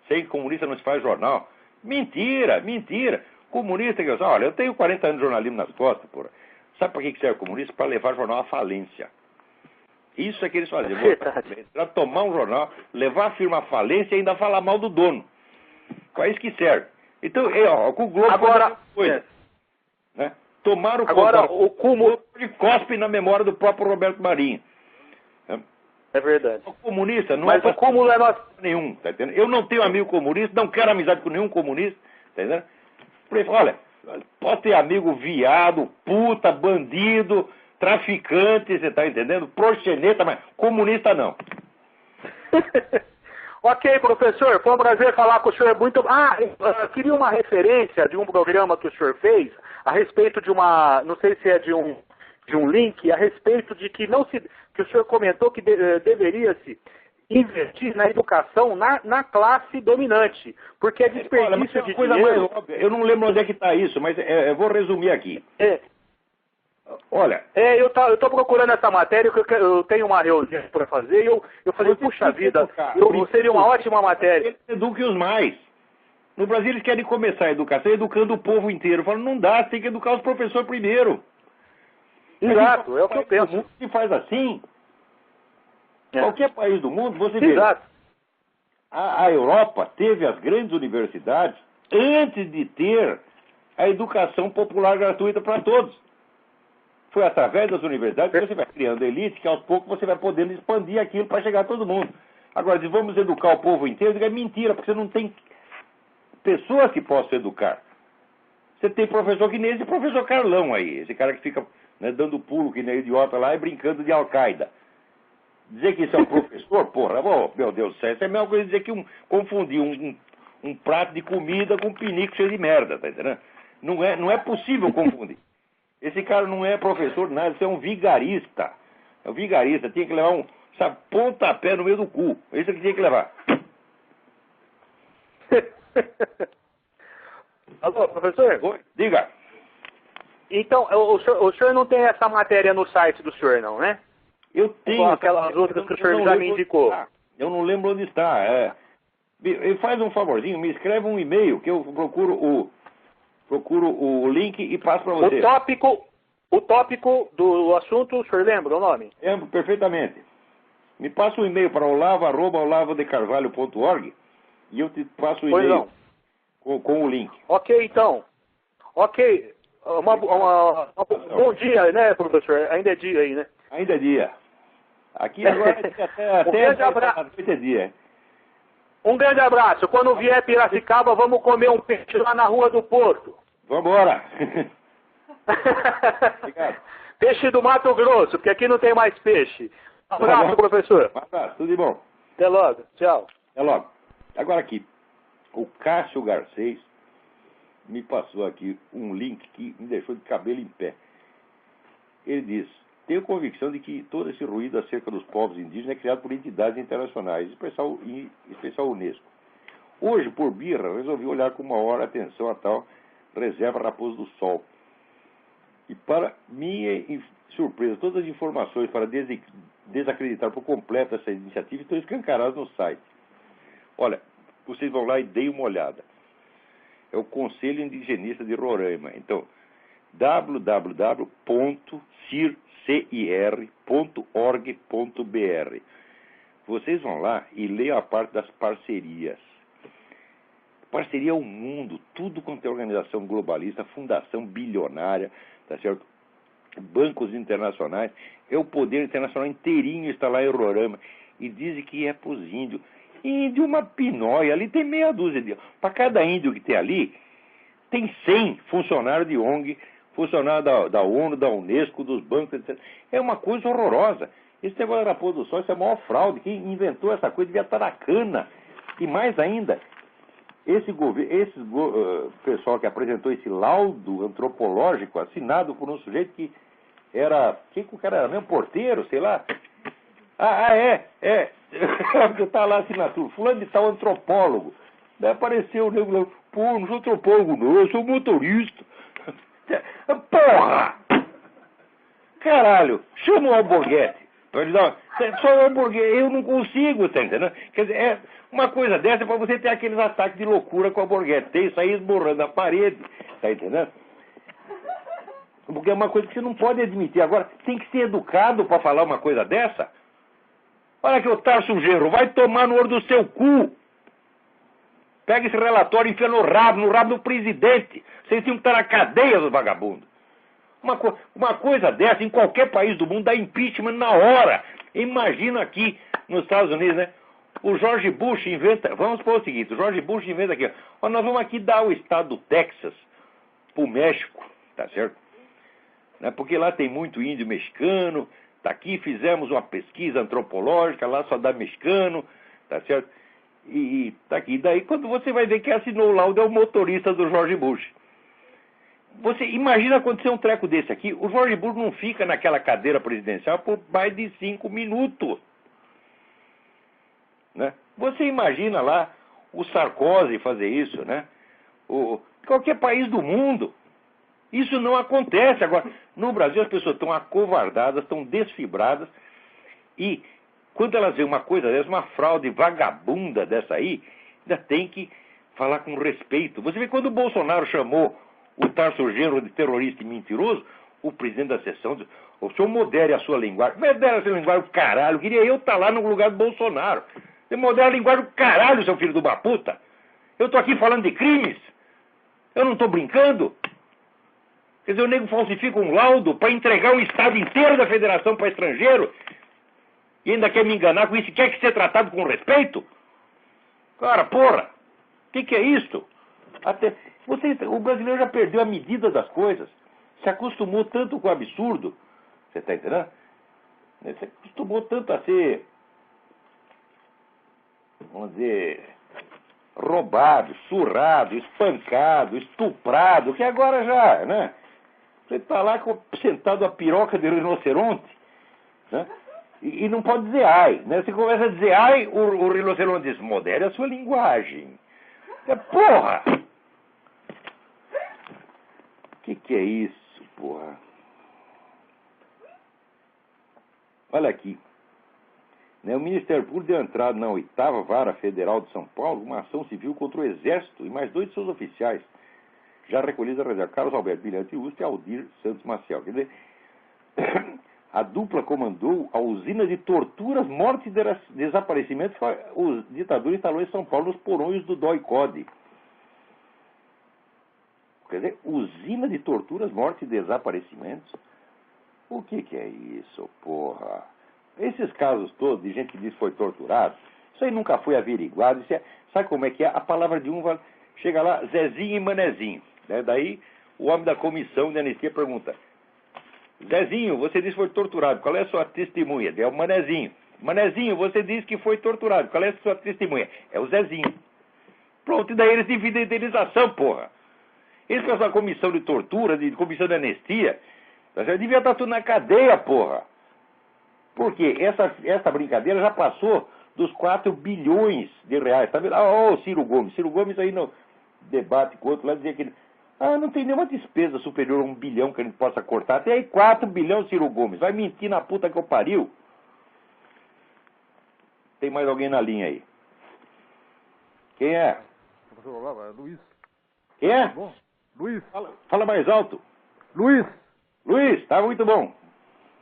sem comunista não se faz jornal. Mentira. Comunista, olha, eu tenho 40 anos de jornalismo nas costas, porra. Sabe para que serve o comunista? Para levar jornal à falência. Isso é que eles fazem. Para tomar um jornal, levar a firma à falência e ainda falar mal do dono. Para isso que serve. Então, com o Globo... Agora... Coisa, né? Tomaram Agora, o cúmulo de cospe na memória do próprio Roberto Marinho. é verdade. O comunista não Mas é o cúmulo é nosso. nenhum, tá entendendo? Eu não tenho amigo comunista, não quero amizade com nenhum comunista, tá entendendo? Falei, olha, pode ter amigo viado, puta, bandido, traficante, você tá entendendo? Proxeneta, mas comunista não. Ok, professor, foi um prazer falar com o senhor. Eu queria uma referência de um programa que o senhor fez a respeito de não sei se é de um link, a respeito de que que o senhor comentou que deveria-se investir na educação na classe dominante, porque é desperdício de coisa dinheiro. mais óbvia. Eu não lembro onde é que está isso, mas eu vou resumir aqui. Olha. Eu tô procurando essa matéria, que eu tenho uma reunião para fazer, e eu falei, puxa vida, seria uma ótima matéria. Eles eduquem os mais. No Brasil eles querem começar a educação educando o povo inteiro. Eu falo, não dá, tem que educar os professores primeiro. Exato, é o que eu penso. Se faz assim, qualquer país do mundo, você vê. Exato. A Europa teve as grandes universidades antes de ter a educação popular gratuita para todos. Foi através das universidades que você vai criando elite, que aos poucos você vai podendo expandir aquilo para chegar a todo mundo. Agora, se vamos educar o povo inteiro, é mentira, porque você não tem pessoas que possam educar. Você tem professor que nem esse professor Carlão aí, esse cara que fica dando pulo que nem idiota lá e brincando de Al-Qaeda. Dizer que isso é um professor, porra, meu Deus do céu, isso é a mesma coisa dizer que confundir um prato de comida com um pinico cheio de merda, tá entendendo? Não é possível confundir. Esse cara não é professor nada, isso é um vigarista. É um vigarista, tinha que levar pontapé no meio do cu. É isso que tinha que levar. Alô, professor? Oi, diga. Então, o senhor não tem essa matéria no site do senhor, não, né? Eu tenho. Aquelas outras que o senhor já me indicou. Eu não lembro onde está. Faz um favorzinho, me escreve um e-mail que eu procuro o link e passo para você. O tópico do assunto, o senhor lembra o nome? Lembro perfeitamente. Me passa um e-mail para olavo@olavodecarvalho.org e eu te passo o e-mail com o link. Ok, então. Ok. Bom dia, né, professor? Ainda é dia aí, né? Ainda é dia. Aqui agora até um grande abraço. É dia. Um grande abraço. Quando vier Piracicaba, vamos comer um peixe lá na Rua do Porto. Vambora. Peixe do Mato Grosso, porque aqui não tem mais peixe. Um abraço, professor. Um abraço, tudo de bom. Até logo. Tchau. Até logo. Agora aqui, o Cássio Garcês me passou aqui um link que me deixou de cabelo em pé. Ele diz: tenho convicção de que todo esse ruído acerca dos povos indígenas é criado por entidades internacionais, em especial a Unesco. Hoje, por birra, resolvi olhar com maior atenção a tal reserva Raposo do Sol. E para minha surpresa, todas as informações para desacreditar por completo essa iniciativa estão escancaradas no site. Olha, vocês vão lá e deem uma olhada. É o Conselho Indigenista de Roraima. Então, www.cir.org.br. Vocês vão lá e leiam a parte das parcerias. Parceria é o mundo, tudo quanto é organização globalista, fundação bilionária, tá certo? Bancos internacionais, o poder internacional inteirinho está lá em Roraima e dizem que é para os índios. Índio uma pinóia, ali tem meia dúzia de... Para cada índio que tem ali, tem 100 funcionários de ONG, funcionários da ONU, da Unesco, dos bancos, etc. É uma coisa horrorosa. Esse negócio da Raposo do Sol, isso é a maior fraude. Quem inventou essa coisa devia estar na cana. E mais ainda, esse pessoal que apresentou esse laudo antropológico assinado por um sujeito que era... Quem que o cara era mesmo? Porteiro, sei lá. Está lá a assinatura. Fulano de tal antropólogo. Daí apareceu o nego. Pô, não sou antropólogo não, eu sou motorista. Porra! Caralho, chama o Alborguete. Só o Alborguete, eu não consigo, tá entendendo? Quer dizer, uma coisa dessa é para você ter aqueles ataques de loucura com o Alborguete. Tem isso aí esborrando a parede, tá entendendo? Porque é uma coisa que você não pode admitir. Agora, tem que ser educado para falar uma coisa dessa. Olha que otário sujeiro, vai tomar no olho do seu cu. Pega esse relatório e enfia no rabo do presidente. Vocês tinham que estar na cadeia, os vagabundos. Uma coisa dessa, em qualquer país do mundo, dá impeachment na hora. Imagina aqui nos Estados Unidos, né? O George Bush inventa, vamos supor o seguinte, o George Bush inventa aqui, ó, nós vamos aqui dar o estado do Texas pro México, tá certo? Né? Porque lá tem muito índio mexicano, tá aqui, fizemos uma pesquisa antropológica, lá só dá mexicano, tá certo? E tá aqui, daí quando você vai ver que assinou o laudo é o motorista do George Bush. Você imagina acontecer um treco desse aqui, o George Bush não fica naquela cadeira presidencial por mais de 5 minutos. Né? Você imagina lá o Sarkozy fazer isso, né? Qualquer país do mundo. Isso não acontece. Agora, no Brasil as pessoas estão acovardadas, estão desfibradas, e quando elas veem uma coisa dessa, uma fraude vagabunda dessa aí, ainda tem que falar com respeito. Você vê quando o Bolsonaro chamou o Tarso Genro de terrorista e mentiroso, o presidente da sessão disse: o senhor modere a sua linguagem. Modere a sua linguagem, caralho. Queria eu estar lá no lugar do Bolsonaro. Você modera a linguagem do caralho, seu filho de uma puta. Eu estou aqui falando de crimes. Eu não estou brincando. Quer dizer, o nego falsifica um laudo para entregar um estado inteiro da federação para estrangeiro e ainda quer me enganar com isso e quer que seja tratado com respeito? Cara, porra, o que é isto? O brasileiro já perdeu a medida das coisas. Se acostumou tanto com o absurdo. Você está entendendo? Se acostumou tanto a ser, vamos dizer, roubado, surrado, espancado, estuprado, que agora já, né? Você está lá sentado a piroca de rinoceronte, né? E não pode dizer ai, né? Você começa a dizer ai, o rinoceronte diz: modere a sua linguagem. Porra! O que é isso, porra? Olha aqui. O Ministério Público deu entrada na 8ª Vara Federal de São Paulo uma ação civil contra o Exército e mais 2 de seus oficiais, já recolhidos a reserva: Carlos Alberto Brilhante Ustra e Aldir Santos Maciel. Quer dizer, a dupla comandou a usina de torturas, mortes e desaparecimentos que o ditador instalou em São Paulo nos porões do DOI-CODE. Quer dizer, usina de torturas, mortes e desaparecimentos? O que é isso, porra? Esses casos todos de gente que diz que foi torturado, isso aí nunca foi averiguado. Isso sabe como é que é? A palavra de um chega lá, Zezinho e Manezinho. Né? Daí o homem da comissão de anistia pergunta: Zezinho, você disse que foi torturado, qual é a sua testemunha? É o Manezinho. Manezinho, você disse que foi torturado, qual é a sua testemunha? É o Zezinho. Pronto, e daí eles dividem a indenização, porra. Esse pessoal da comissão de tortura, de comissão de anistia, já devia estar tudo na cadeia, porra. Porque essa brincadeira já passou dos 4 bilhões de reais. Tá vendo? O Ciro Gomes. Ciro Gomes aí no debate com o outro lá dizia que não tem nenhuma despesa superior a 1 bilhão que a gente possa cortar. Tem aí 4 bilhões, Ciro Gomes. Vai mentir na puta que eu pariu. Tem mais alguém na linha aí? Quem é? Luiz. Quem é? Bom, Luiz. Fala mais alto. Luiz. Luiz, tá muito bom.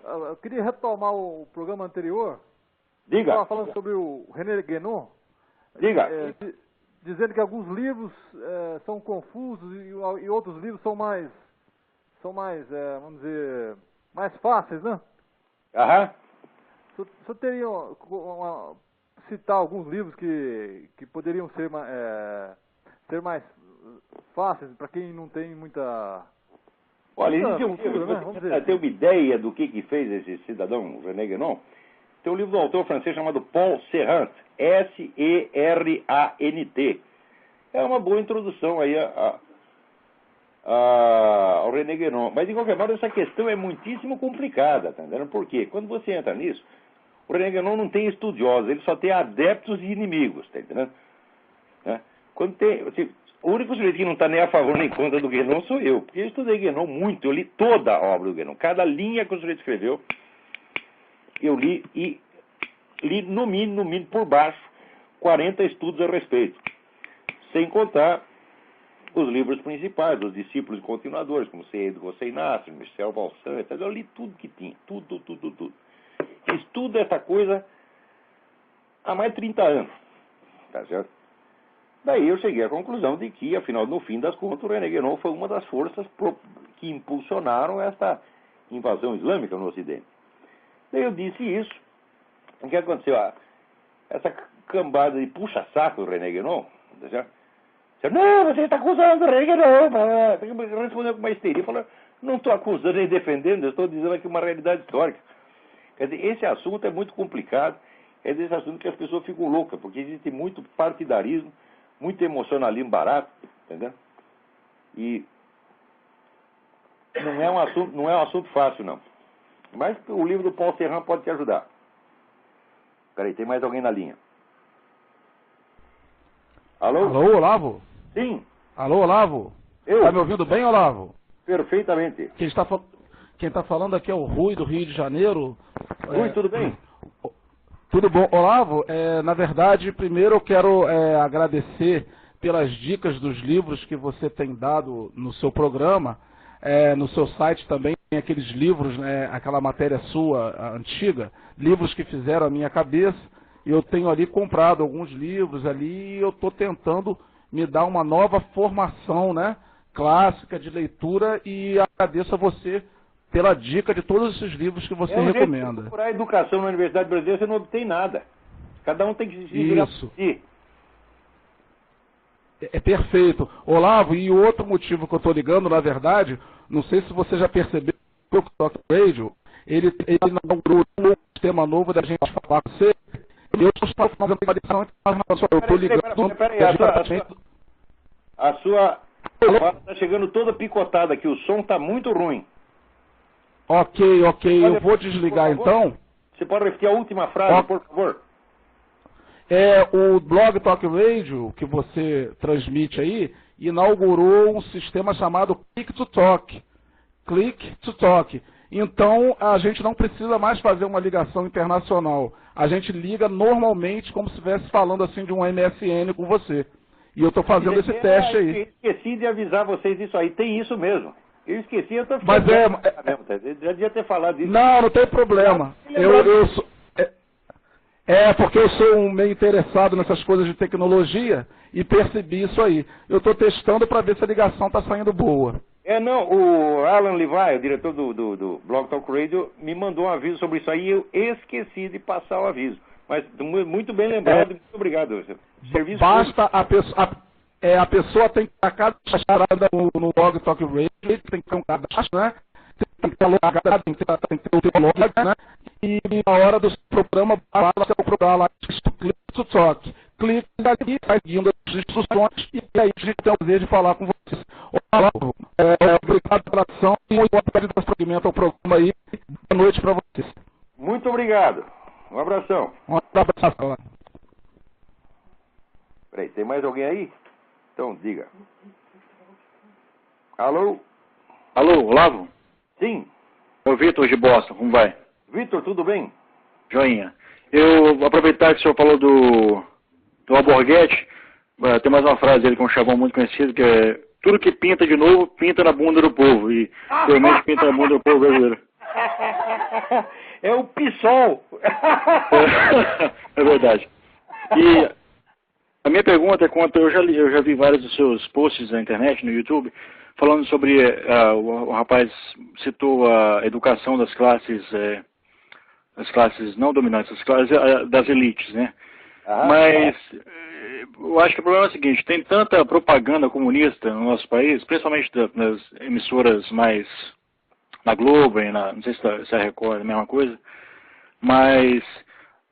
Eu queria retomar o programa anterior. Diga. Estava falando sobre o René Guénon. Diga. Dizendo que alguns livros são confusos e outros livros são mais, vamos dizer, mais fáceis, né? Aham. O senhor teria citar alguns livros que poderiam ser mais fáceis para quem não tem muita... Olha, existe um livro, você tem uma ideia do que fez esse cidadão, René Guénon? Tem um livro do autor francês chamado Paul Serrant, S-E-R-A-N-T. É uma boa introdução aí ao René Guénon. Mas, de qualquer modo, essa questão é muitíssimo complicada, tá entendendo? Por quê? Quando você entra nisso, o René Guénon não tem estudiosos, ele só tem adeptos e inimigos, tá entendendo? Quando tem... O único sujeito que não está nem a favor nem contra do Guénon sou eu. Porque eu estudei Guénon muito, eu li toda a obra do Guénon. Cada linha que o sujeito escreveu, eu li e li no mínimo, por baixo, 40 estudos a respeito. Sem contar os livros principais, os discípulos e continuadores, como José Inácio, Michel Valsan, etc. Eu li tudo que tinha, tudo. Estudo essa coisa há mais de 30 anos, tá certo? Daí eu cheguei à conclusão de que, afinal, no fim das contas, o René Guénon foi uma das forças que impulsionaram esta invasão islâmica no Ocidente. Daí eu disse isso. O que aconteceu? Essa cambada de puxa-saco do René Guénon, tá certo? Não, você está acusando o René Guénon. Respondeu com uma histeria, falou, não estou acusando nem defendendo, eu estou dizendo aqui uma realidade histórica. Quer dizer, esse assunto é muito complicado, é desse assunto que as pessoas ficam loucas, porque existe muito partidarismo, muito emocionalismo barato, entendeu? E não é um assunto fácil, não. Mas o livro do Paul Serran pode te ajudar. Peraí, tem mais alguém na linha. Alô? Alô, Olavo? Sim. Alô, Olavo? Eu? Tá me ouvindo bem, Olavo? Perfeitamente. Quem está falando aqui é o Rui, do Rio de Janeiro. Rui, tudo bem? Tudo bom. Olavo, na verdade, primeiro eu quero agradecer pelas dicas dos livros que você tem dado no seu programa. No seu site também tem aqueles livros, aquela matéria sua antiga, livros que fizeram a minha cabeça. Eu tenho ali comprado alguns livros ali e eu estou tentando me dar uma nova formação, clássica de leitura, e agradeço a você pela dica de todos esses livros que você recomenda. Se procurar educação na Universidade Brasileira, você não obtém nada. Cada um tem que se virar por si. É perfeito. Olavo, e o outro motivo que eu estou ligando, na verdade, não sei se você já percebeu, o Talk Radio, ele inaugurou um sistema novo da gente falar com você. Eu estou fazendo uma ligação, eu estou ligando. Peraí, a sua fala está chegando toda picotada aqui, o som está muito ruim. Ok, eu vou desligar então. Você pode repetir a última frase, por favor? O Blog Talk Radio, que você transmite aí, inaugurou um sistema chamado Click to Talk. Click to Talk. Então, a gente não precisa mais fazer uma ligação internacional. A gente liga normalmente como se estivesse falando assim de um MSN com você. E eu estou fazendo esse teste aí. Eu esqueci de avisar vocês disso aí. Tem isso mesmo. Eu esqueci, eu estou ficando... já devia ter falado disso. Não tem problema. Porque eu sou meio interessado nessas coisas de tecnologia e percebi isso aí. Eu estou testando para ver se a ligação está saindo boa. O Alan Levi, o diretor do Blog Talk Radio, me mandou um aviso sobre isso aí e eu esqueci de passar o aviso. Mas muito bem lembrado, muito obrigado. Serviço basta a pessoa tem que estar cadastrada no Blog Talk Radio, tem que ter um cadastro, tem que ter logado, tem que ter o teu log, e na hora do programa, fala o programa lá, Click to Talk. Clique aqui, vai seguindo as instruções, e aí a gente tem o prazer de falar com vocês. Olavo, obrigado pela ação e muito obrigado pelo prosseguimento ao programa aí. Boa noite para vocês. Muito obrigado. Um abração. Um abraço. Peraí, tem mais alguém aí? Então, diga. Alô? Alô, Olavo? Sim. É o Vitor de Boston, como vai? Vitor, tudo bem? Joinha. Eu vou aproveitar que o senhor falou do Alborguete, tem mais uma frase dele que é um chavão muito conhecido, que é: tudo que pinta de novo, pinta na bunda do povo. E realmente pinta na bunda do povo brasileiro. É o PSOL. É verdade. E a minha pergunta é quanto, eu já vi vários dos seus posts na internet, no YouTube, falando sobre, o rapaz citou a educação das classes não dominantes, as classes das elites, Mas eu acho que o problema é o seguinte: tem tanta propaganda comunista no nosso país, principalmente nas emissoras mais na Globo, não sei se a Record é a mesma coisa, mas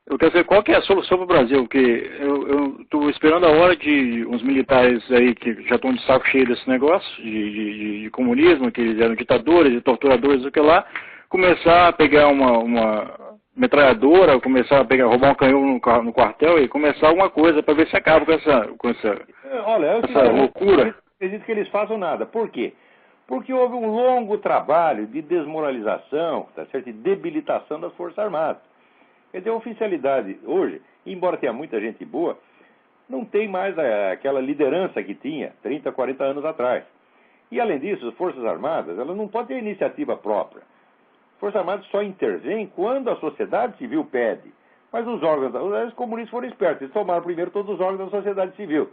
eu quero saber qual que é a solução para o Brasil, porque eu estou esperando a hora de uns militares aí que já estão de saco cheio desse negócio de comunismo, que eles eram ditadores e torturadores, o que lá, começar a pegar uma metralhadora, roubar um canhão no quartel e começar alguma coisa para ver se acaba com essa loucura. Eu acredito que eles façam nada. Por quê? Porque houve um longo trabalho de desmoralização, de debilitação das Forças Armadas. Quer dizer, a oficialidade hoje, embora tenha muita gente boa, não tem mais aquela liderança que tinha 30, 40 anos atrás. E além disso, as Forças Armadas, elas não podem ter iniciativa própria. As Forças Armadas só intervêm quando a sociedade civil pede. Mas os comunistas foram espertos, eles tomaram primeiro todos os órgãos da sociedade civil.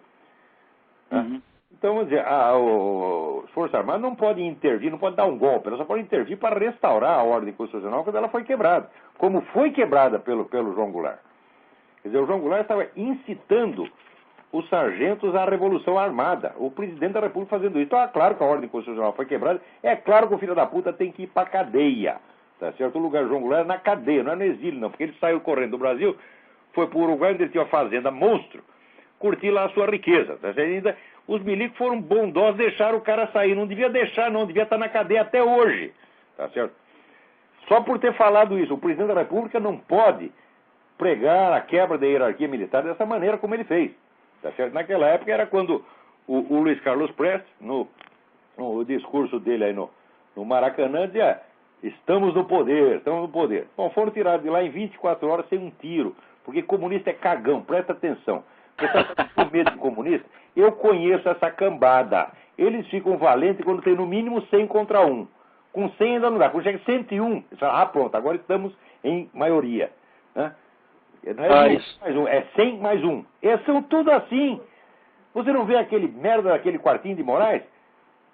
Uhum. Então, vamos dizer, as Forças Armadas não podem intervir, não podem dar um golpe, elas só podem intervir para restaurar a ordem constitucional quando ela foi quebrada, como foi quebrada pelo João Goulart. Quer dizer, o João Goulart estava incitando os sargentos à revolução armada, o presidente da República fazendo isso. Então, é claro que a ordem constitucional foi quebrada, é claro que o filho da puta tem que ir para a cadeia, tá certo? O lugar do João Goulart é na cadeia, não é no exílio, não, porque ele saiu correndo do Brasil, foi para o Uruguai, onde ele tinha uma fazenda monstro, curtir lá a sua riqueza, tá certo? Ainda, os milicos foram bondosos, deixaram o cara sair, não devia deixar, não, devia estar na cadeia até hoje, tá certo? Só por ter falado isso, o presidente da República não pode pregar a quebra da hierarquia militar dessa maneira como ele fez. Tá certo? Naquela época era quando o Luiz Carlos Prestes, no discurso dele aí no Maracanã, dizia: estamos no poder, estamos no poder. Bom, foram tirados de lá em 24 horas sem um tiro, porque comunista é cagão, presta atenção. Você está com medo de comunista? Eu conheço essa cambada. Eles ficam valentes quando tem no mínimo 100 contra 1. Com 100 ainda não dá. Quando chega 101, eles falam: pronto, agora estamos em maioria. Né? Não é mais um, é 100 mais 1. Eles são tudo assim. Você não vê aquele merda daquele Quartinho de Moraes?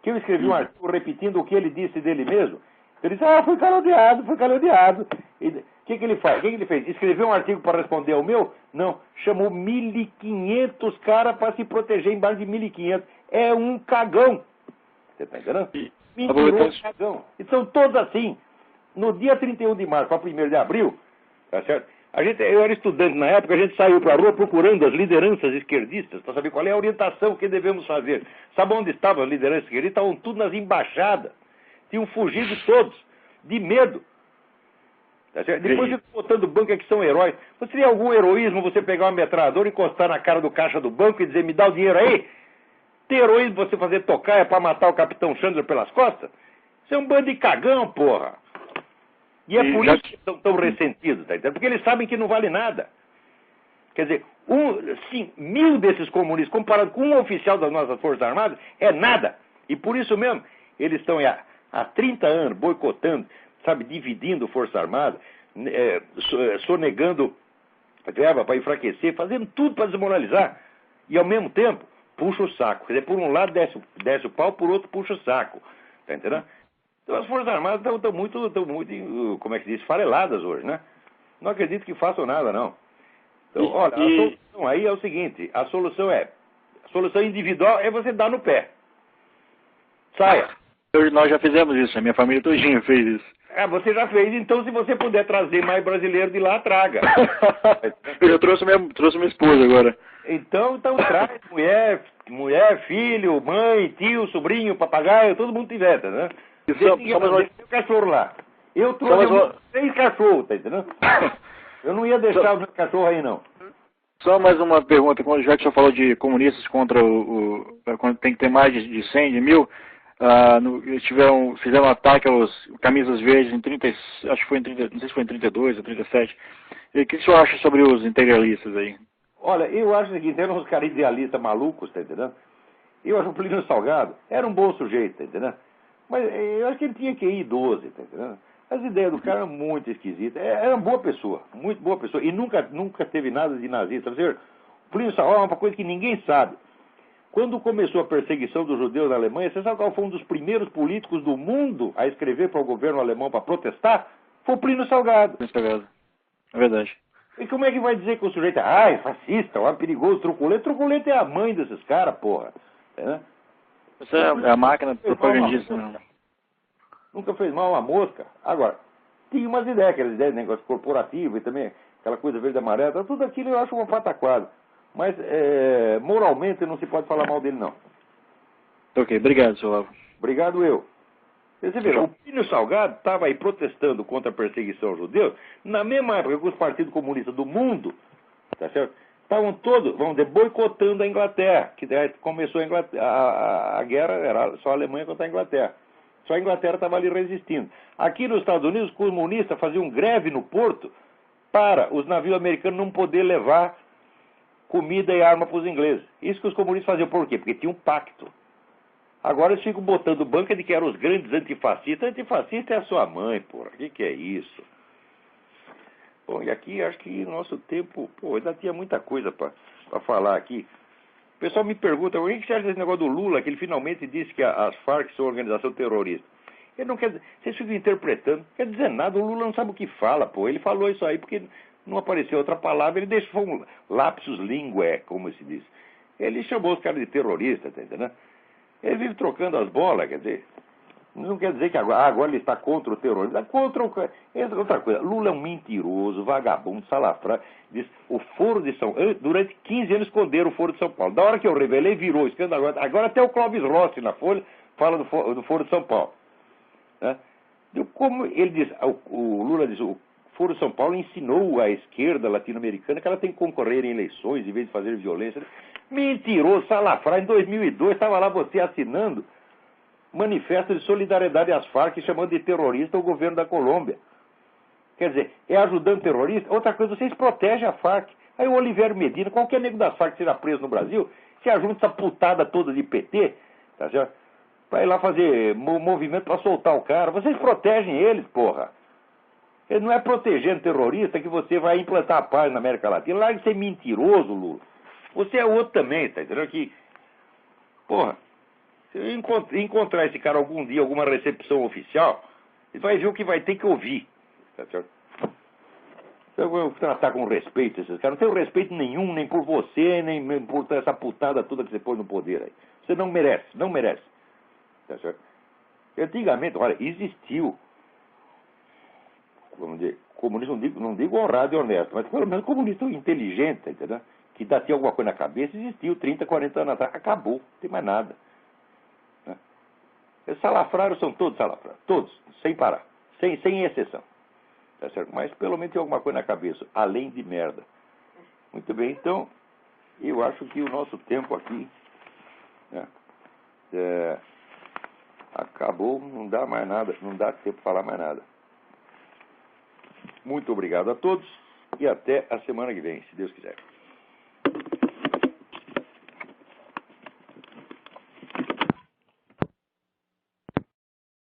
Que eu escrevi um artigo repetindo o que ele disse dele mesmo. Ele disse: fui caluniado, fui caluniado. O que ele faz? O que ele fez? Escreveu um artigo para responder ao meu? Não. Chamou 1.500 caras para se proteger embaixo de 1.500. É um cagão. Você está entendendo? Mentiroso, cagão. E são todos assim. No dia 31 de março para 1º de abril, tá certo? Eu era estudante na época, a gente saiu para a rua procurando as lideranças esquerdistas para saber qual é a orientação que devemos fazer. Sabe onde estavam as lideranças esquerdistas? Estavam tudo nas embaixadas. Tinham fugido todos, de medo. Tá certo? Depois ficam botando banca que são heróis. Você teria algum heroísmo você pegar uma metralhadora, encostar na cara do caixa do banco e dizer: me dá o dinheiro aí? Ter heroísmo você fazer tocaia para matar o capitão Chandler pelas costas? Isso é um bando de cagão, porra. E é por isso que estão tão ressentidos, tá entendendo? Porque eles sabem que não vale nada. Quer dizer, 1.000 desses comunistas, comparado com um oficial das nossas Forças Armadas, é nada. E por isso mesmo, eles estão há 30 anos boicotando, sabe, dividindo Força Armada, sonegando verba para enfraquecer, fazendo tudo para desmoralizar. E ao mesmo tempo, puxa o saco. Quer dizer, por um lado desce o pau, por outro puxa o saco. Tá entendendo? Então as Forças Armadas estão muito, como é que diz, fareladas hoje, né? Não acredito que façam nada, não. Então, olha, a solução aí é o seguinte: a solução individual é você dar no pé. Saia. Nós já fizemos isso, a minha família todinha fez isso. Você já fez, então se você puder trazer mais brasileiro de lá, traga. Eu trouxe minha esposa agora. Então traz mulher, filho, mãe, tio, sobrinho, papagaio, todo mundo tiver, tá, né? Tem cachorro lá. Eu trouxe 3 cachorros, tá entendendo? Eu não ia deixar o meu cachorro aí, não. Só mais uma pergunta, já que o senhor falou de comunistas contra quando tem que ter mais de 100, de 1.000, fizeram um ataque aos camisas verdes em 30, acho que foi em 30, não sei se foi em 32 ou 37. E o que o senhor acha sobre os integralistas aí? Olha, eu acho que eram uns caras idealistas malucos, tá entendendo? Eu acho que o Plínio Salgado era um bom sujeito, tá entendendo? Mas eu acho que ele tinha que ir 12, tá entendendo? As ideias do cara eram muito esquisitas. Era uma boa pessoa, muito boa pessoa. E nunca teve nada de nazista. O Plínio Salgado é uma coisa que ninguém sabe. Quando começou a perseguição dos judeus na Alemanha, você sabe qual foi um dos primeiros políticos do mundo a escrever para o governo alemão para protestar? Foi o Plínio Salgado. É verdade. E como é que vai dizer que o sujeito é fascista, perigoso, truculento? Truculento é a mãe desses caras, porra. Isso é a máquina propagandista, não. Nunca fez mal uma mosca. Agora, tinha umas ideias, aquelas ideias de negócio corporativo e também aquela coisa verde e amarela, tudo aquilo eu acho uma pataquada. Mas, moralmente, não se pode falar mal dele, não. Ok, obrigado, senhor Lavo. Obrigado eu. Você vê, o Plínio Salgado estava aí protestando contra a perseguição aos judeus, na mesma época que os partidos comunistas do mundo, tá certo? Estavam todos, vamos dizer, boicotando a Inglaterra, que começou a guerra, era só a Alemanha contra a Inglaterra. Só a Inglaterra estava ali resistindo. Aqui nos Estados Unidos, os comunistas faziam greve no porto para os navios americanos não poder levar comida e arma para os ingleses. Isso que os comunistas faziam. Por quê? Porque tinha um pacto. Agora eles ficam botando banca de que eram os grandes antifascistas. Antifascista é a sua mãe, porra. O que é isso? Bom, e aqui acho que nosso tempo... ainda tinha muita coisa para falar aqui. pessoal me pergunta, o que você acha desse negócio do Lula, que ele finalmente disse que as Farc são organização terrorista? Ele não quer dizer, vocês ficam interpretando, não quer dizer nada, o Lula não sabe o que fala, pô. Ele falou isso aí porque não apareceu outra palavra, ele deixou um lapsus linguae, como se diz. Ele chamou os caras de terrorista, tá entendendo? Ele vive trocando as bolas, quer dizer, não quer dizer que agora ele está contra o terrorismo, está contra outra coisa. Lula é um mentiroso, vagabundo, salafrário. Diz, o Foro de São Paulo, durante 15 anos esconderam o Foro de São Paulo. Da hora que eu revelei, virou escândalo. Agora até o Clóvis Rossi na Folha fala do Foro de São Paulo. Né? Como ele diz, o Lula diz, o Foro de São Paulo ensinou à esquerda latino-americana que ela tem que concorrer em eleições em vez de fazer violência. Mentiroso, salafrário. Em 2002 estava lá você assinando manifesto de solidariedade às Farc, chamando de terrorista o governo da Colômbia. Quer dizer, é ajudando terrorista? Outra coisa, vocês protegem a Farc. Aí o Olivério Medina, qualquer nego das Farc seja preso no Brasil, se ajunta essa putada toda de PT, tá certo? Vai lá fazer movimento para soltar o cara. Vocês protegem eles, porra. Ele não é protegendo terrorista que você vai implantar a paz na América Latina. Larga de ser mentiroso, Lula. Você é outro também, tá entendendo? Que, porra, se eu encontrar esse cara algum dia, alguma recepção oficial, ele vai ver o que vai ter que ouvir. Tá certo? Eu vou tratar com respeito esses caras. Não tenho respeito nenhum, nem por você, nem por essa putada toda que você põe no poder aí. Você não merece, não merece. Tá certo? Antigamente, olha, existiu, vamos dizer, comunista, não digo honrado e honesto, mas pelo menos comunista inteligente, entendeu? Que tinha alguma coisa na cabeça, existiu 30, 40 anos atrás, acabou, não tem mais nada. Né? Os salafrários são todos salafrários, todos, sem parar, sem exceção. Tá certo? Mas pelo menos tem alguma coisa na cabeça, além de merda. Muito bem, então, eu acho que o nosso tempo aqui, né, acabou, não dá mais nada, não dá tempo para falar mais nada. Muito obrigado a todos e até a semana que vem, se Deus quiser.